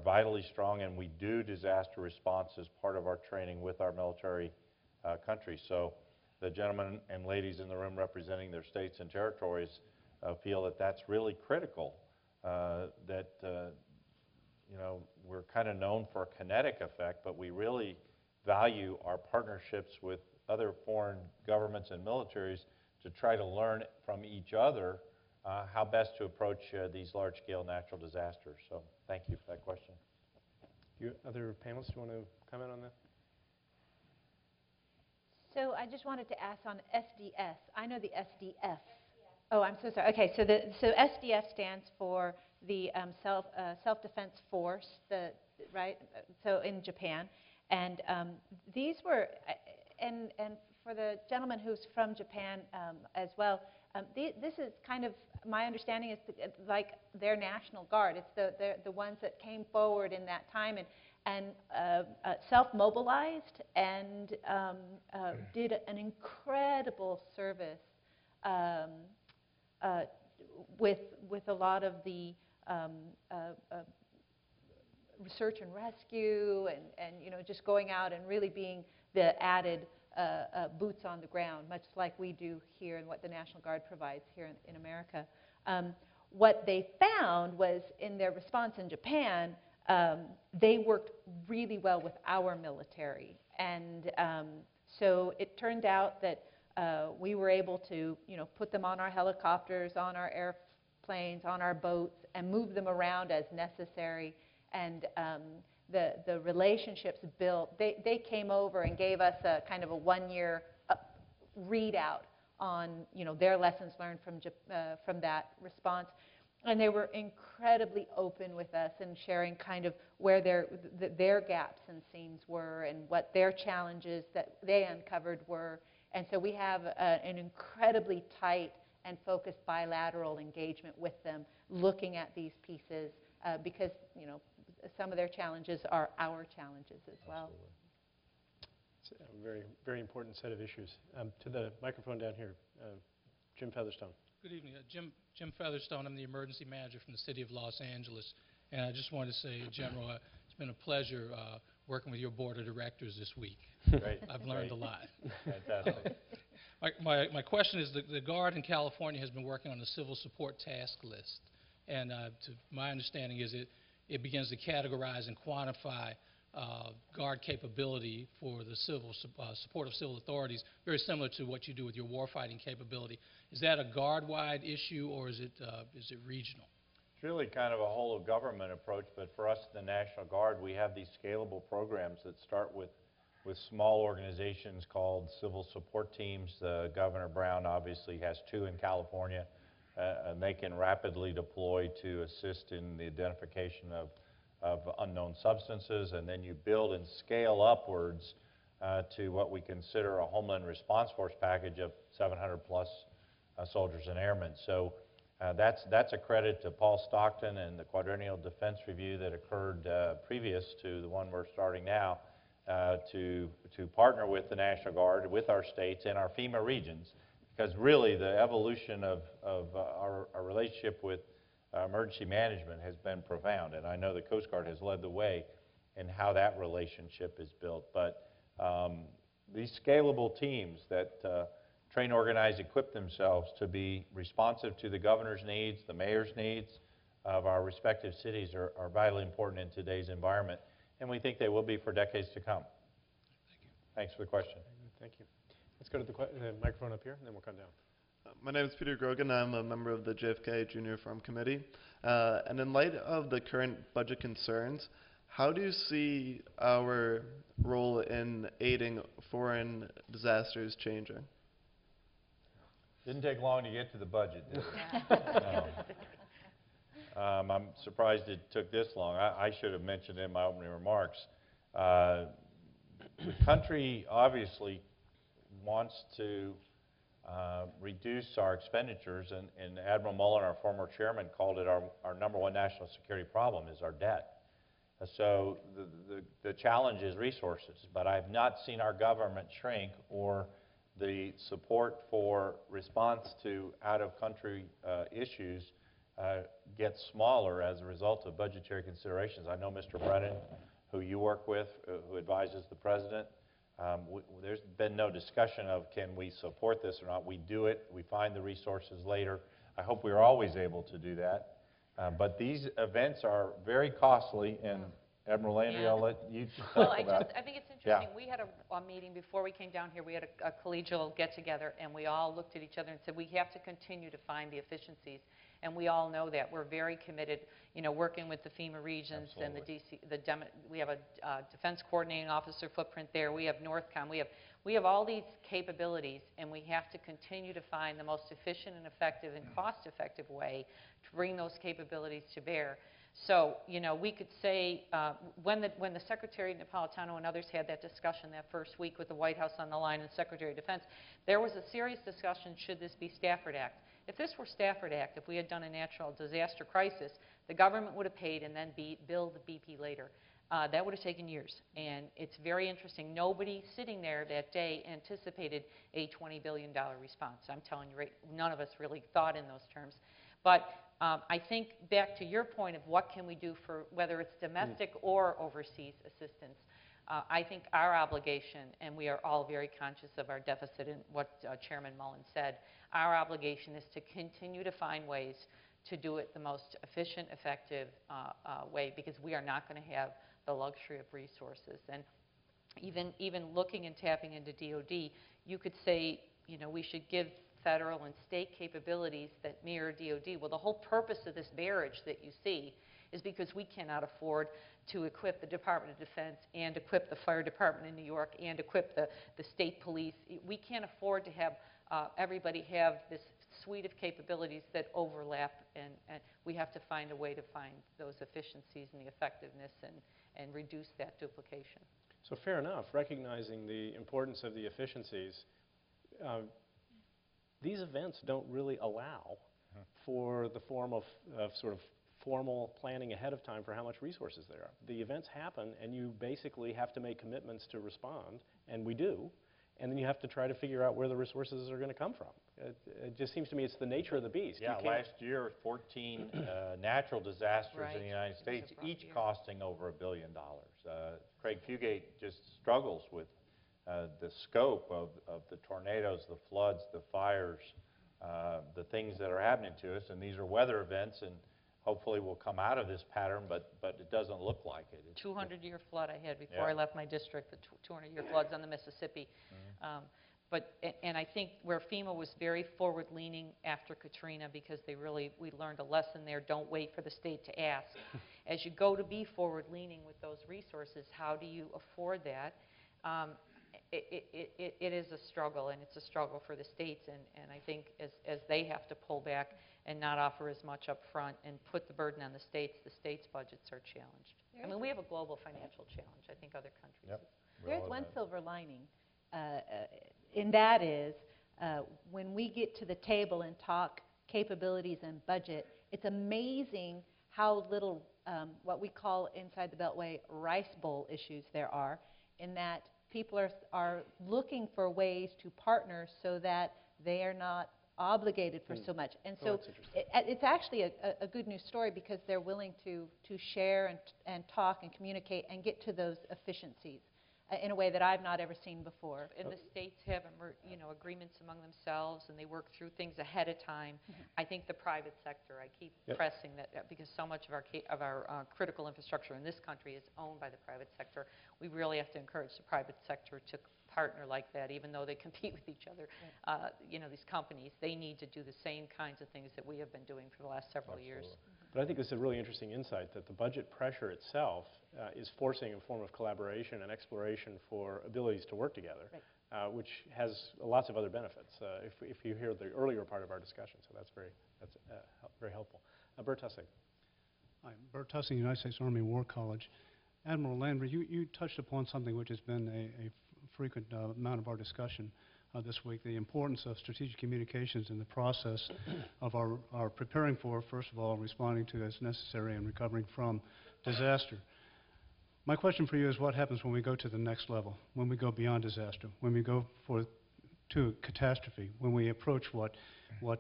vitally strong, and we do disaster response as part of our training with our military countries. So the gentlemen and ladies in the room representing their states and territories feel that that's really critical. You know, we're kind of known for a kinetic effect, but we really value our partnerships with other foreign governments and militaries to try to learn from each other how best to approach these large-scale natural disasters. So thank you for that question. You other panelists, you want to comment on that? So I just wanted to ask on SDS. I know the SDF. Oh, I'm so sorry. Okay, so SDF stands for the self-defense force, right? So in Japan, and these were, and for the gentleman who's from Japan as well, this is kind of, my understanding is like their National Guard. It's the ones that came forward in that time and self-mobilized and did an incredible service with a lot of the research and rescue and you know, just going out and really being the added boots on the ground, much like we do here and what the National Guard provides here in America. What they found was in their response in Japan, they worked really well with our military. And so it turned out that we were able to, you know, put them on our helicopters, on our airplanes, on our boats, and move them around as necessary. And the relationships built, they came over and gave us a kind of a one-year readout on, you know, their lessons learned from that response. And they were incredibly open with us and sharing kind of where their gaps and seams were and what their challenges that they uncovered were. And so we have an incredibly tight and focused bilateral engagement with them, looking at these pieces because, you know, some of their challenges are our challenges as well. It's a very, very important set of issues. To the microphone down here, Jim Featherstone. Good evening. Jim Featherstone. I'm the emergency manager from the city of Los Angeles. And I just wanted to say, General, it's been a pleasure working with your board of directors this week. Great. I've learned a lot. Fantastic. My question is, the Guard in California has been working on the civil support task list. And to my understanding is it begins to categorize and quantify Guard capability for the support of civil authorities, very similar to what you do with your warfighting capability. Is that a Guard-wide issue, or is it regional? It's really kind of a whole of government approach, but for us in the National Guard, we have these scalable programs that start with small organizations called civil support teams. Governor Brown obviously has 2 in California, and they can rapidly deploy to assist in the identification of unknown substances, and then you build and scale upwards to what we consider a Homeland Response Force package of 700 plus soldiers and airmen. So that's a credit to Paul Stockton and the Quadrennial Defense Review that occurred previous to the one we're starting now to partner with the National Guard, with our states and our FEMA regions, because really the evolution of our relationship with emergency management has been profound, and I know the Coast Guard has led the way in how that relationship is built. But these scalable teams that train, organize, equip themselves to be responsive to the governor's needs, the mayor's needs of our respective cities are vitally important in today's environment, and we think they will be for decades to come. Thank you. Thanks for the question. Thank you. Let's go to the microphone up here, and then we'll come down. My name is Peter Grogan. I'm a member of the JFK Junior Forum Committee. And in light of the current budget concerns, how do you see our role in aiding foreign disasters changing? Didn't take long to get to the budget, did it? No. I'm surprised it took this long. I should have mentioned in my opening remarks. The country obviously wants to reduce our expenditures, and Admiral Mullen, our former chairman, called it our number one national security problem is our debt. So the challenge is resources, but I've not seen our government shrink or the support for response to out-of-country issues get smaller as a result of budgetary considerations. I know Mr. Brennan, who you work with, who advises the president, there's been no discussion of can we support this or not. We do it. We find the resources later. I hope we're always able to do that. But these events are very costly, and Admiral Landry, I'll let you talk about it. I think it's interesting. We had a meeting before we came down here. We had a collegial get-together, and we all looked at each other and said, we have to continue to find the efficiencies. And we all know that. We're very committed, working with the FEMA regions. Absolutely. And the DC, we have a defense coordinating officer footprint there. We have NORTHCOM. We have all these capabilities, and we have to continue to find the most efficient and effective and cost-effective way to bring those capabilities to bear. So, we could say when the Secretary Napolitano and others had that discussion that first week with the White House on the line and Secretary of Defense, there was a serious discussion, should this be Stafford Act? If this were Stafford Act, if we had done a natural disaster crisis, the government would have paid and then billed the BP later. That would have taken years, and it's very interesting. Nobody sitting there that day anticipated a $20 billion response. I'm telling you, right, none of us really thought in those terms. But I think back to your point of what can we do for whether it's domestic or overseas assistance, I think our obligation, and we are all very conscious of our deficit and what Chairman Mullen said, our obligation is to continue to find ways to do it the most efficient, effective way, because we are not going to have the luxury of resources. And even looking and tapping into DOD, you could say, we should give federal and state capabilities that mirror DOD. Well, the whole purpose of this marriage that you see is because we cannot afford to equip the Department of Defense and equip the Fire Department in New York and equip the state police. We can't afford to have everybody have this suite of capabilities that overlap, and we have to find a way to find those efficiencies and the effectiveness and reduce that duplication. So fair enough, recognizing the importance of the efficiencies, these events don't really allow for the form of sort of formal planning ahead of time for how much resources there are. The events happen, and you basically have to make commitments to respond, and we do, and then you have to try to figure out where the resources are going to come from. It just seems to me it's the nature of the beast. Yeah, last year, 14 natural disasters in the United States, each costing over $1 billion. Craig Fugate just struggles with the scope of the tornadoes, the floods, the fires, the things that are happening to us, and these are weather events, and hopefully we'll come out of this pattern, but it doesn't look like it. 200-year flood I had before I left my district, the 200-year floods on the Mississippi. And I think where FEMA was very forward-leaning after Katrina, because we learned a lesson there, don't wait for the state to ask. As you go to be forward-leaning with those resources, how do you afford that? It is a struggle, and it's a struggle for the states, and I think as they have to pull back and not offer as much up front and put the burden on the states budgets are challenged. I mean, we have a global financial challenge. I think other countries. Yep. There's one silver lining, and that is when we get to the table and talk capabilities and budget, it's amazing how little what we call inside the Beltway rice bowl issues there are, in that people are looking for ways to partner so that they are not obligated for so much. And so it's actually a good news story, because they're willing to share and talk and communicate and get to those efficiencies in a way that I've not ever seen before. And the states have agreements among themselves, and they work through things ahead of time. I think the private sector, I keep pressing that, because so much of our critical infrastructure in this country is owned by the private sector. We really have to encourage the private sector to partner like that, even though they compete with each other. You know, these companies, they need to do the same kinds of things that we have been doing for the last several years. But I think this is a really interesting insight that the budget pressure itself is forcing a form of collaboration and exploration for abilities to work together, which has lots of other benefits if you hear the earlier part of our discussion. So that's very helpful. Bert Tussing. Hi, Bert Tussing, United States Army War College. Admiral Landry, you touched upon something which has been a frequent amount of our discussion this week, the importance of strategic communications in the process of our preparing for, first of all, responding to as necessary and recovering from disaster. My question for you is what happens when we go to the next level, when we go beyond disaster, when we go to catastrophe, when we approach what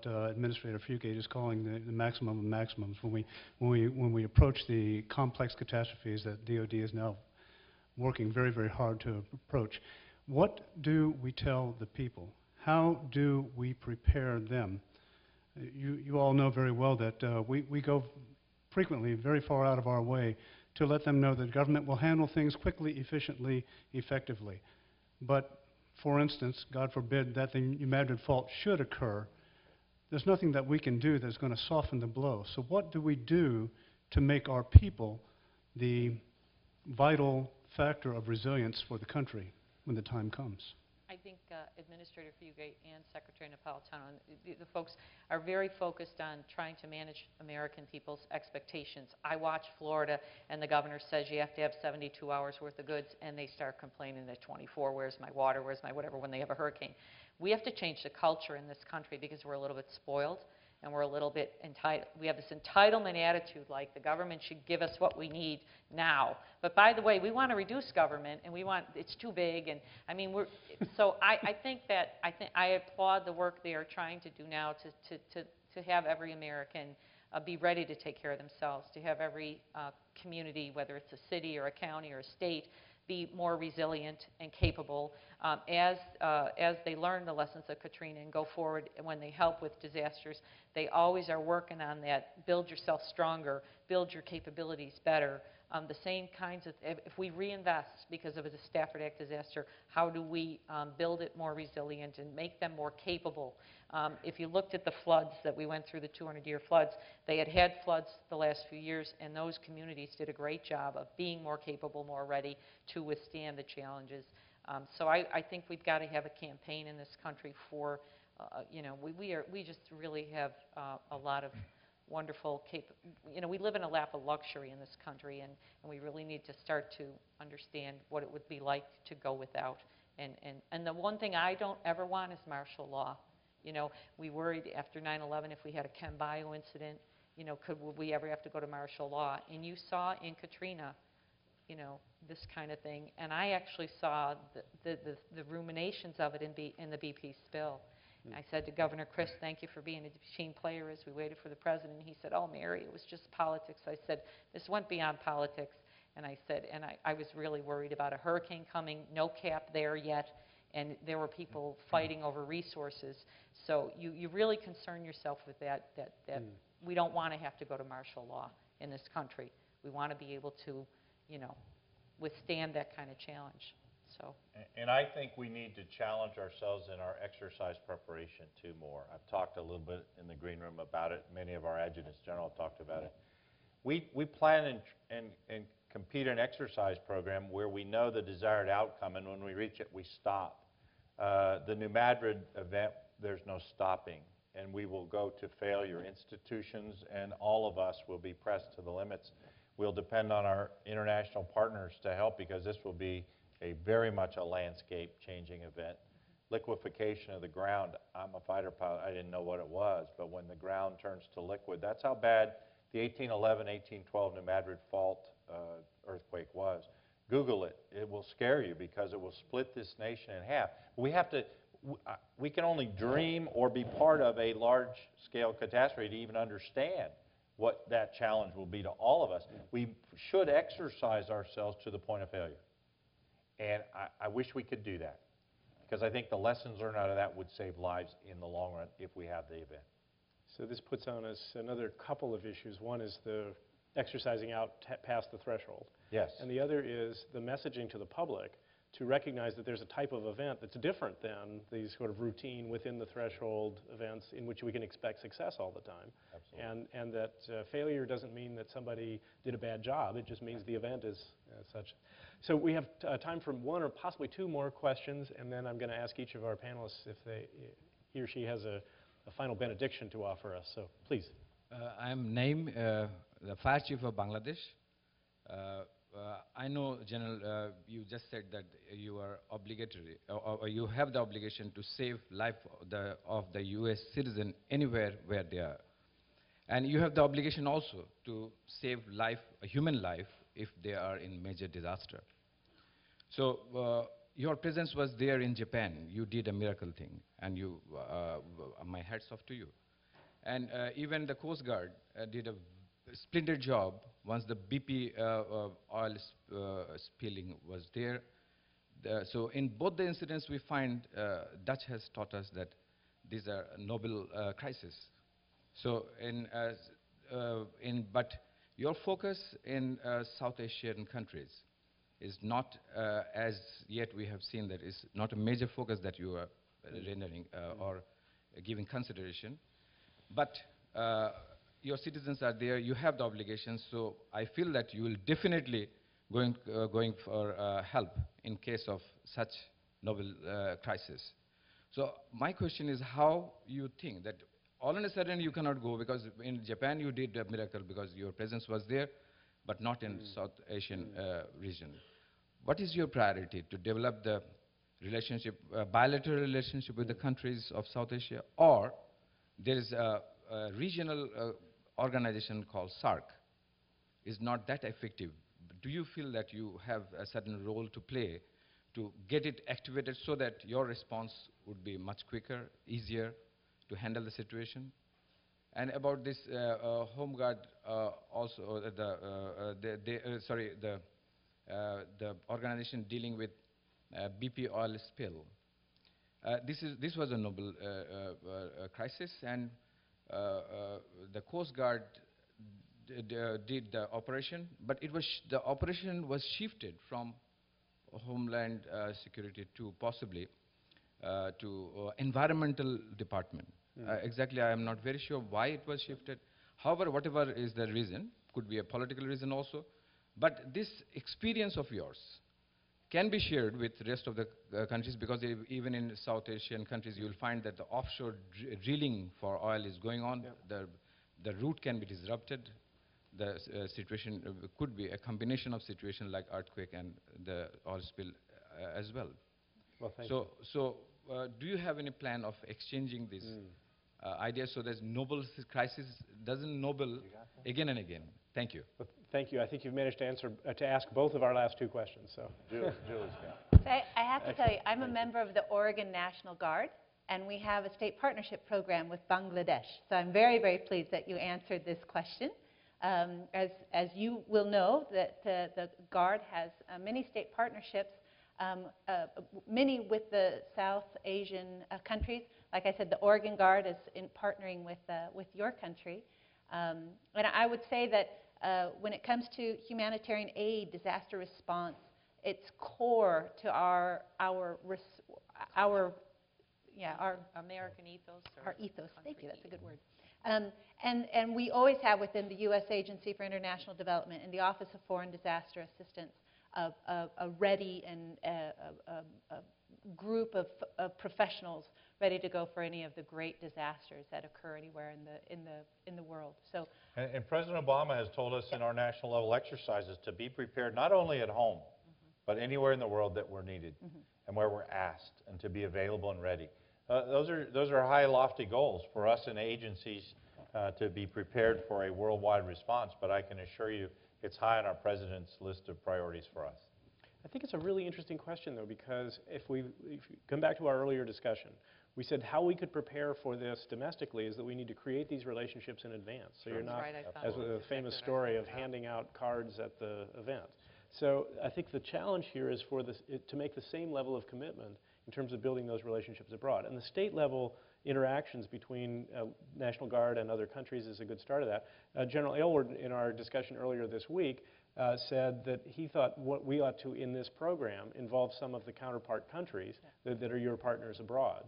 Administrator Fugate is calling the maximum of maximums, when we approach the complex catastrophes that DoD is now working very, very hard to approach. What do we tell the people? How do we prepare them? You all know very well that we go frequently very far out of our way to let them know that government will handle things quickly, efficiently, effectively. But, for instance, God forbid that the New Madrid fault should occur, there's nothing that we can do that's going to soften the blow. So what do we do to make our people the vital factor of resilience for the country when the time comes? I think Administrator Fugate and Secretary Napolitano, and the folks are very focused on trying to manage American people's expectations. I watch Florida, and the governor says you have to have 72 hours worth of goods, and they start complaining at 24, where's my water, where's my whatever, when they have a hurricane. We have to change the culture in this country because we're a little bit spoiled, and we're a little bit entitled. We have this entitlement attitude, like the government should give us what we need now. But by the way, we want to reduce government, and it's too big, and I mean, so I think I applaud the work they are trying to do now to have every American be ready to take care of themselves, to have every community, whether it's a city or a county or a state, be more resilient and capable as they learn the lessons of Katrina and go forward. And when they help with disasters, they always are working on that, build yourself stronger, build your capabilities better. The same kinds of, if we reinvest because of a Stafford Act disaster, how do we build it more resilient and make them more capable? If you looked at the floods that we went through, the 200-year floods, they had floods the last few years, and those communities did a great job of being more capable, more ready to withstand the challenges. So I think we've got to have a campaign in this country for, you know, we just really have a lot of wonderful you know, we live in a lap of luxury in this country, and we really need to start to understand what it would be like to go without. And the one thing I don't ever want is martial law. You know, we worried after 9/11 if we had a Chem Bio incident, you know, would we ever have to go to martial law? And you saw in Katrina, you know, this kind of thing. And I actually saw the ruminations of it in the BP spill. I said to Governor Chris, thank you for being a team player as we waited for the president. He said, oh, Mary, it was just politics. I said, this went beyond politics. And I said, and I was really worried about a hurricane coming, no cap there yet, and there were people fighting over resources. So you really concern yourself with that we don't want to have to go to martial law in this country. We want to be able to, you know, withstand that kind of challenge. So. And I think we need to challenge ourselves in our exercise preparation too more. I've talked a little bit in the green room about it. Many of our adjutants general have talked about it. We plan and compete in an exercise program where we know the desired outcome, and when we reach it, we stop. The New Madrid event, there's no stopping, and we will go to failure. Institutions and all of us will be pressed to the limits. We'll depend on our international partners to help because this will be very much a landscape-changing event. Liquefaction of the ground. I'm a fighter pilot. I didn't know what it was, but when the ground turns to liquid, that's how bad the 1811, 1812 New Madrid Fault earthquake was. Google it. It will scare you because it will split this nation in half. We can only dream or be part of a large-scale catastrophe to even understand what that challenge will be to all of us. We should exercise ourselves to the point of failure. And I wish we could do that, because I think the lessons learned out of that would save lives in the long run if we have the event. So this puts on us another couple of issues. One is the exercising out past the threshold. Yes. And the other is the messaging to the public to recognize that there's a type of event that's different than these sort of routine within the threshold events in which we can expect success all the time. Absolutely. And that failure doesn't mean that somebody did a bad job. It just means the event is such. So we have time for one or possibly two more questions, and then I'm going to ask each of our panelists if he or she has a final benediction to offer us. So please. I'm Naim, the Fire Chief of Bangladesh. I know, General, you just said that you are obligatory, or you have the obligation to save life of the U.S. citizen anywhere where they are. And you have the obligation also to save life, a human life, if they are in major disaster. So your presence was there in Japan. You did a miracle thing, and you, my hats off to you. And even the Coast Guard did a splendid job once the BP oil spilling was there. So in both the incidents, we find Dutch has taught us that these are noble crises. So but your focus in South Asian countries is not, as yet we have seen that is not a major focus that you are rendering or giving consideration. But your citizens are there, you have the obligations, so I feel that you will definitely going for help in case of such novel crisis. So my question is how you think that all of a sudden you cannot go, because in Japan you did a miracle because your presence was there, but not in South Asian region. What is your priority to develop the relationship, bilateral relationship with the countries of South Asia, or there is a regional organization called SARC is not that effective? Do you feel that you have a certain role to play to get it activated so that your response would be much quicker, easier to handle the situation? And about this Home Guard, also the organization dealing with BP oil spill. This was a noble crisis, and the Coast Guard did the operation, but the operation was shifted from Homeland Security to possibly to Environmental Department. Exactly, I am not very sure why it was shifted. However, whatever is the reason, could be a political reason also, but this experience of yours can be shared with the rest of the countries, because even in South Asian countries, you will find that the offshore drilling for oil is going on. The route can be disrupted. The situation could be a combination of situations like earthquake and the oil spill as well. Well, thank you. So do you have any plan of exchanging these ideas so that noble crisis doesn't noble again and again? Thank you. Well, thank you. I think you've managed to ask both of our last two questions. So, Julie's got So I have to tell you, I'm a member of the Oregon National Guard, and we have a state partnership program with Bangladesh. So I'm very, very pleased that you answered this question. As you will know, that the Guard has many state partnerships, many with the South Asian countries. Like I said, the Oregon Guard is partnering with your country. And I would say that when it comes to humanitarian aid, disaster response, it's core to our American ethos. Our ethos. Thank you. That's a good word. And we always have within the U.S. Agency for International Development and the Office of Foreign Disaster Assistance a ready and a group of professionals ready to go for any of the great disasters that occur anywhere in the world. So, and President Obama has told us in our national level exercises to be prepared not only at home, but anywhere in the world that we're needed and where we're asked, and to be available and ready. Those are high, lofty goals for us in agencies to be prepared for a worldwide response, but I can assure you it's high on our President's list of priorities for us. I think it's a really interesting question, though, because if we come back to our earlier discussion, we said how we could prepare for this domestically is that we need to create these relationships in advance. So you're not, as the famous story of handing out cards at the event. So I think the challenge here is for this, to make the same level of commitment in terms of building those relationships abroad. And the state level interactions between National Guard and other countries is a good start of that. General Aylward, in our discussion earlier this week, said that he thought what we ought to, in this program, involve some of the counterpart countries that are your partners abroad,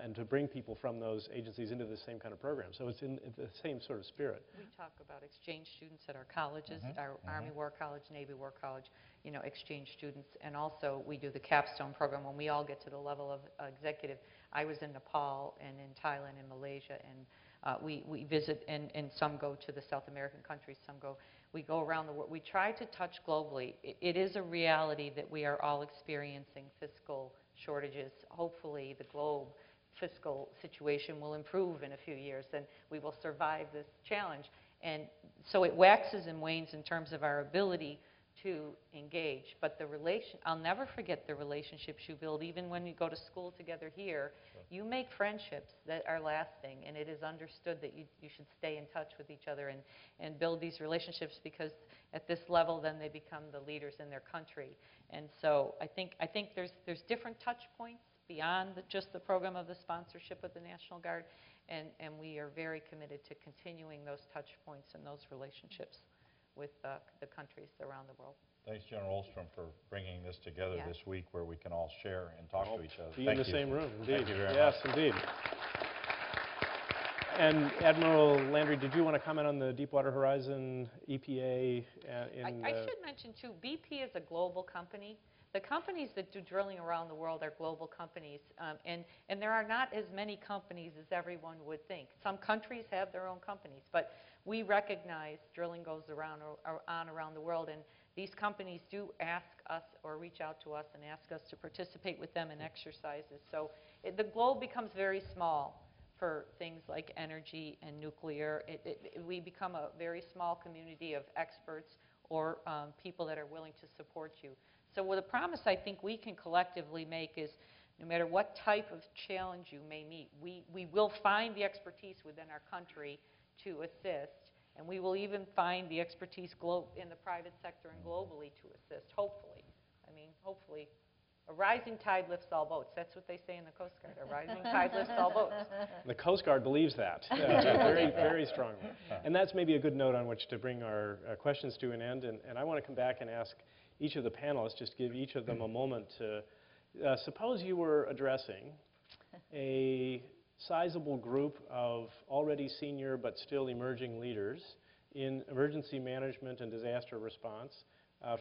and to bring people from those agencies into the same kind of program. So it's in the same sort of spirit. We talk about exchange students at our colleges, our Army War College, Navy War College, you know, exchange students, and also we do the capstone program when we all get to the level of executive. I was in Nepal and in Thailand and Malaysia, and we visit, and some go to the South American countries, some go, we go around the world. We try to touch globally. It is a reality that we are all experiencing fiscal shortages. Hopefully the globe fiscal situation will improve in a few years, and we will survive this challenge. And so it waxes and wanes in terms of our ability to engage. But I'll never forget the relationships you build, even when you go to school together here. You make friendships that are lasting, and it is understood that you should stay in touch with each other and build these relationships, because at this level, then they become the leaders in their country. And so I think there's different touch points beyond just the program of the sponsorship of the National Guard, and we are very committed to continuing those touch points and those relationships with the countries around the world. Thanks, General Olstrom, for bringing this together this week where we can all share and talk to each other. Be in the same room, indeed. Thank you very much. Yes, indeed. And Admiral Landry, did you want to comment on the Deepwater Horizon EPA? I should mention, too, BP is a global company. The companies that do drilling around the world are global companies, and there are not as many companies as everyone would think. Some countries have their own companies, but we recognize drilling goes on around the world, and these companies do ask us or reach out to us and ask us to participate with them in exercises. So the globe becomes very small for things like energy and nuclear. We become a very small community of experts or people that are willing to support you. So the promise I think we can collectively make is, no matter what type of challenge you may meet, we will find the expertise within our country to assist, and we will even find the expertise in the private sector and globally to assist, hopefully. I mean, hopefully. A rising tide lifts all boats. That's what they say in the Coast Guard. A rising tide lifts all boats. The Coast Guard believes that very, very strongly. And that's maybe a good note on which to bring our questions to an end. And I want to come back and ask each of the panelists, just give each of them a moment to, suppose you were addressing a sizable group of already senior but still emerging leaders in emergency management and disaster response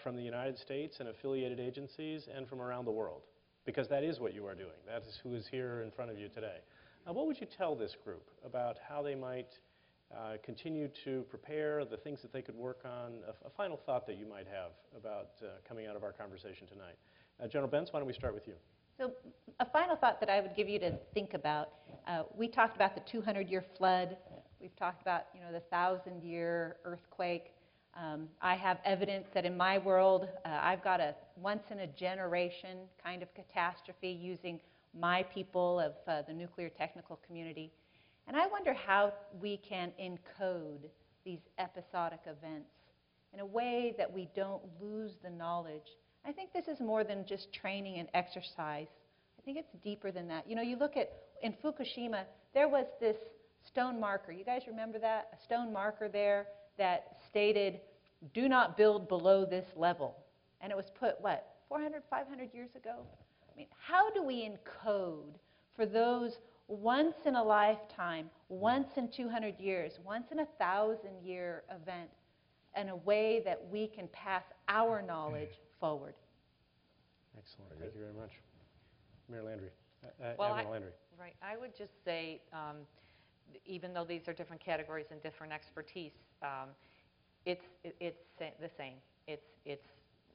from the United States and affiliated agencies and from around the world, because that is what you are doing. That is who is here in front of you today. What would you tell this group about how they might continue to prepare, the things that they could work on, a final thought that you might have about coming out of our conversation tonight? General Bentz, why don't we start with you? So a final thought that I would give you to think about, we talked about the 200-year flood. We've talked about, you know, the 1,000-year earthquake. I have evidence that in my world, I've got a once-in-a-generation kind of catastrophe using my people of the nuclear technical community. And I wonder how we can encode these episodic events in a way that we don't lose the knowledge. I think this is more than just training and exercise. I think it's deeper than that. You know, you look at, in Fukushima, there was this stone marker. You guys remember that? A stone marker there that stated, do not build below this level. And it was put, what, 400, 500 years ago? I mean, how do we encode for those once in a lifetime, once in 200 years, once in 1,000-year event in a way that we can pass our knowledge forward? Excellent. Thank you very much. Mayor Landry. Well, Admiral Landry. Right. I would just say, even though these are different categories and different expertise, it's the same. It's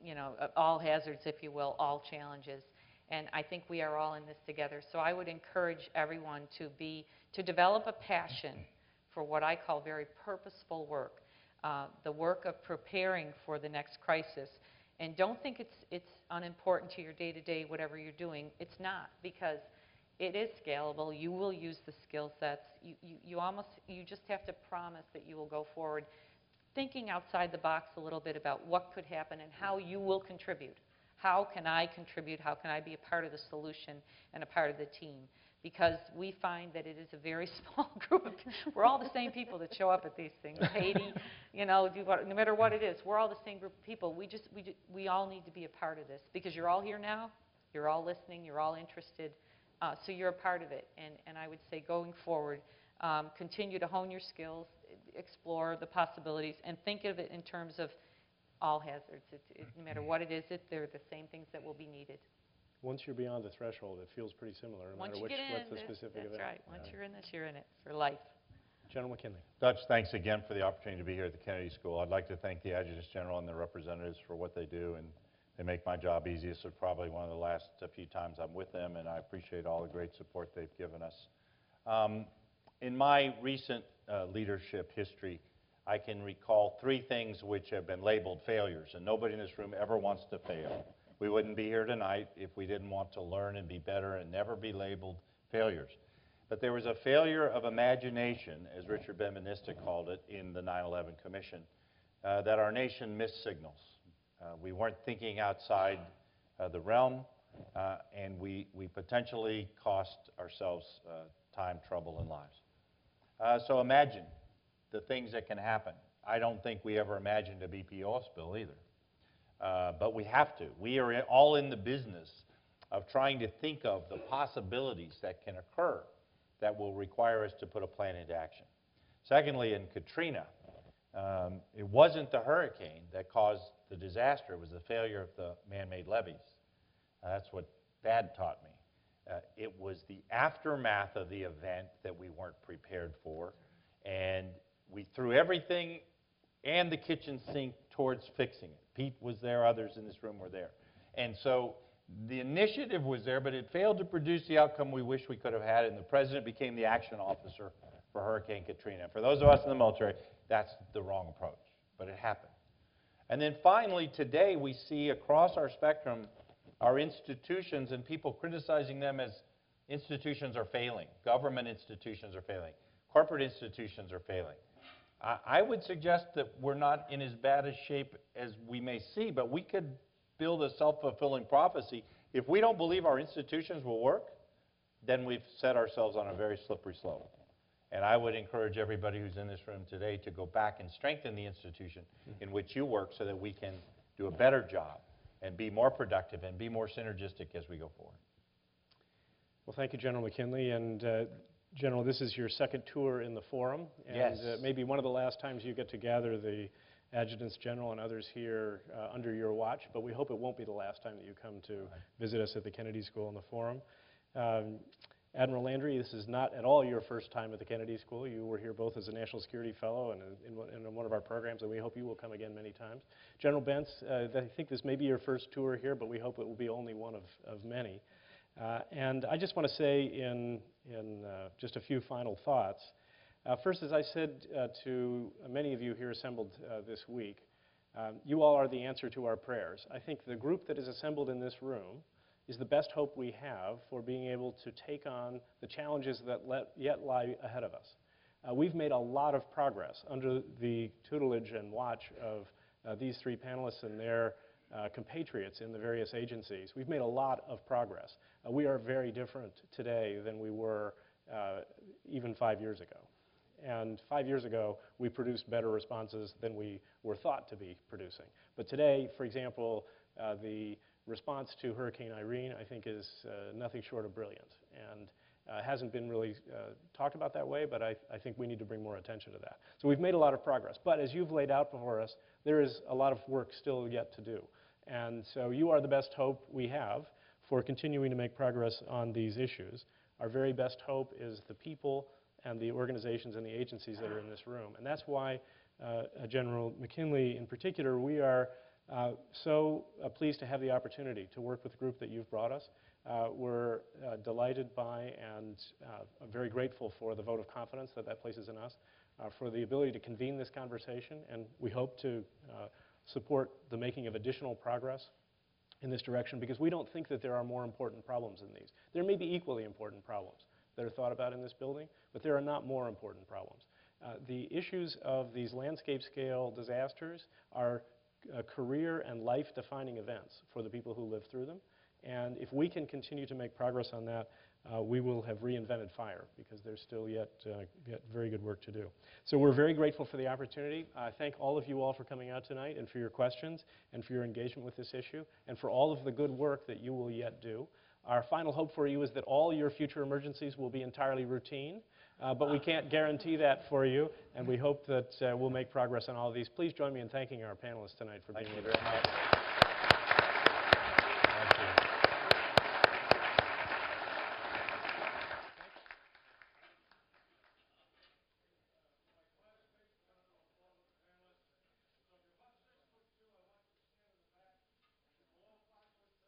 you know, all hazards, if you will, all challenges. And I think we are all in this together. So I would encourage everyone to develop a passion for what I call very purposeful work, the work of preparing for the next crisis. And don't think it's unimportant to your day-to-day, whatever you're doing. It's not, because it is scalable. You will use the skill sets. You just have to promise that you will go forward, thinking outside the box a little bit about what could happen and how you will contribute. How can I contribute? How can I be a part of the solution and a part of the team? because we find that it is a very small group of we're all the same people that show up at these things. Haiti, you know, no matter what it is, we're all the same group of people. We all need to be a part of this because you're all here now, you're all listening, you're all interested, so you're a part of it. And I would say going forward, continue to hone your skills, explore the possibilities, and think of it in terms of all hazards. No matter what it is, they're the same things that will be needed. Once you're beyond the threshold, it feels pretty similar, no matter what's the specific event. That's right. Once you're in this, you're in it for life. General McKinley. Dutch, thanks again for the opportunity to be here at the Kennedy School. I'd like to thank the Adjutant General and their representatives for what they do, and they make my job easy. This is probably one of the last few times I'm with them, and I appreciate all the great support they've given us. In my recent leadership history, I can recall 3 things which have been labeled failures, and nobody in this room ever wants to fail. We wouldn't be here tonight if we didn't want to learn and be better and never be labeled failures. But there was a failure of imagination, as Richard Ben-Minister called it in the 9/11 Commission, that our nation missed signals. We weren't thinking outside the realm, and we potentially cost ourselves time, trouble, and lives. So imagine the things that can happen. I don't think we ever imagined a BP oil spill either. But we have to. We are all in the business of trying to think of the possibilities that can occur that will require us to put a plan into action. Secondly, in Katrina, it wasn't the hurricane that caused the disaster. It was the failure of the man-made levees. That's what Dad taught me. It was the aftermath of the event that we weren't prepared for, and we threw everything and the kitchen sink towards fixing it. Pete was there, others in this room were there. And so the initiative was there, but it failed to produce the outcome we wish we could have had, and the President became the action officer for Hurricane Katrina. For those of us in the military, that's the wrong approach, but it happened. And then finally, today, we see across our spectrum our institutions and people criticizing them as institutions are failing. Government institutions are failing. Corporate institutions are failing. I would suggest that we're not in as bad a shape as we may see, but we could build a self-fulfilling prophecy. If we don't believe our institutions will work, then we've set ourselves on a very slippery slope. And I would encourage everybody who's in this room today to go back and strengthen the institution in which you work so that we can do a better job and be more productive and be more synergistic as we go forward. Well, thank you, General McKinley. And General, this is your second tour in the forum, and Yes. Maybe one of the last times you get to gather the Adjutants General and others here under your watch, but we hope it won't be the last time that you come to visit us at the Kennedy School and the forum. Admiral Landry, this is not at all your first time at the Kennedy School. You were here both as a National Security Fellow and in one of our programs, and we hope you will come again many times. General Bentz, I think this may be your first tour here, but we hope it will be only one of many. And I just want to say in just a few final thoughts. First, as I said to many of you here assembled this week, you all are the answer to our prayers. I think the group that is assembled in this room is the best hope we have for being able to take on the challenges that yet lie ahead of us. We've made a lot of progress under the tutelage and watch of these 3 panelists and their compatriots in the various agencies. We've made a lot of progress. We are very different today than we were even 5 years ago. And 5 years ago, we produced better responses than we were thought to be producing. But today, for example, the response to Hurricane Irene, I think, is nothing short of brilliant. And hasn't been really talked about that way, but I think we need to bring more attention to that. So we've made a lot of progress. But as you've laid out before us, there is a lot of work still yet to do. And so you are the best hope we have for continuing to make progress on these issues. Our very best hope is the people and the organizations and the agencies that are in this room. And that's why, General McKinley in particular, we are so pleased to have the opportunity to work with the group that you've brought us. We're delighted by and very grateful for the vote of confidence that places in us, for the ability to convene this conversation, and we hope to support the making of additional progress in this direction, because we don't think that there are more important problems than these. There may be equally important problems that are thought about in this building, but there are not more important problems. The issues of these landscape-scale disasters are career and life-defining events for the people who live through them. And if we can continue to make progress on that, we will have reinvented fire, because there's still yet very good work to do. So we're very grateful for the opportunity. I thank all of you all for coming out tonight and for your questions and for your engagement with this issue and for all of the good work that you will yet do. Our final hope for you is that all your future emergencies will be entirely routine, but we can't guarantee that for you, and we hope that we'll make progress on all of these. Please join me in thanking our panelists tonight for being with us. Thank you very much.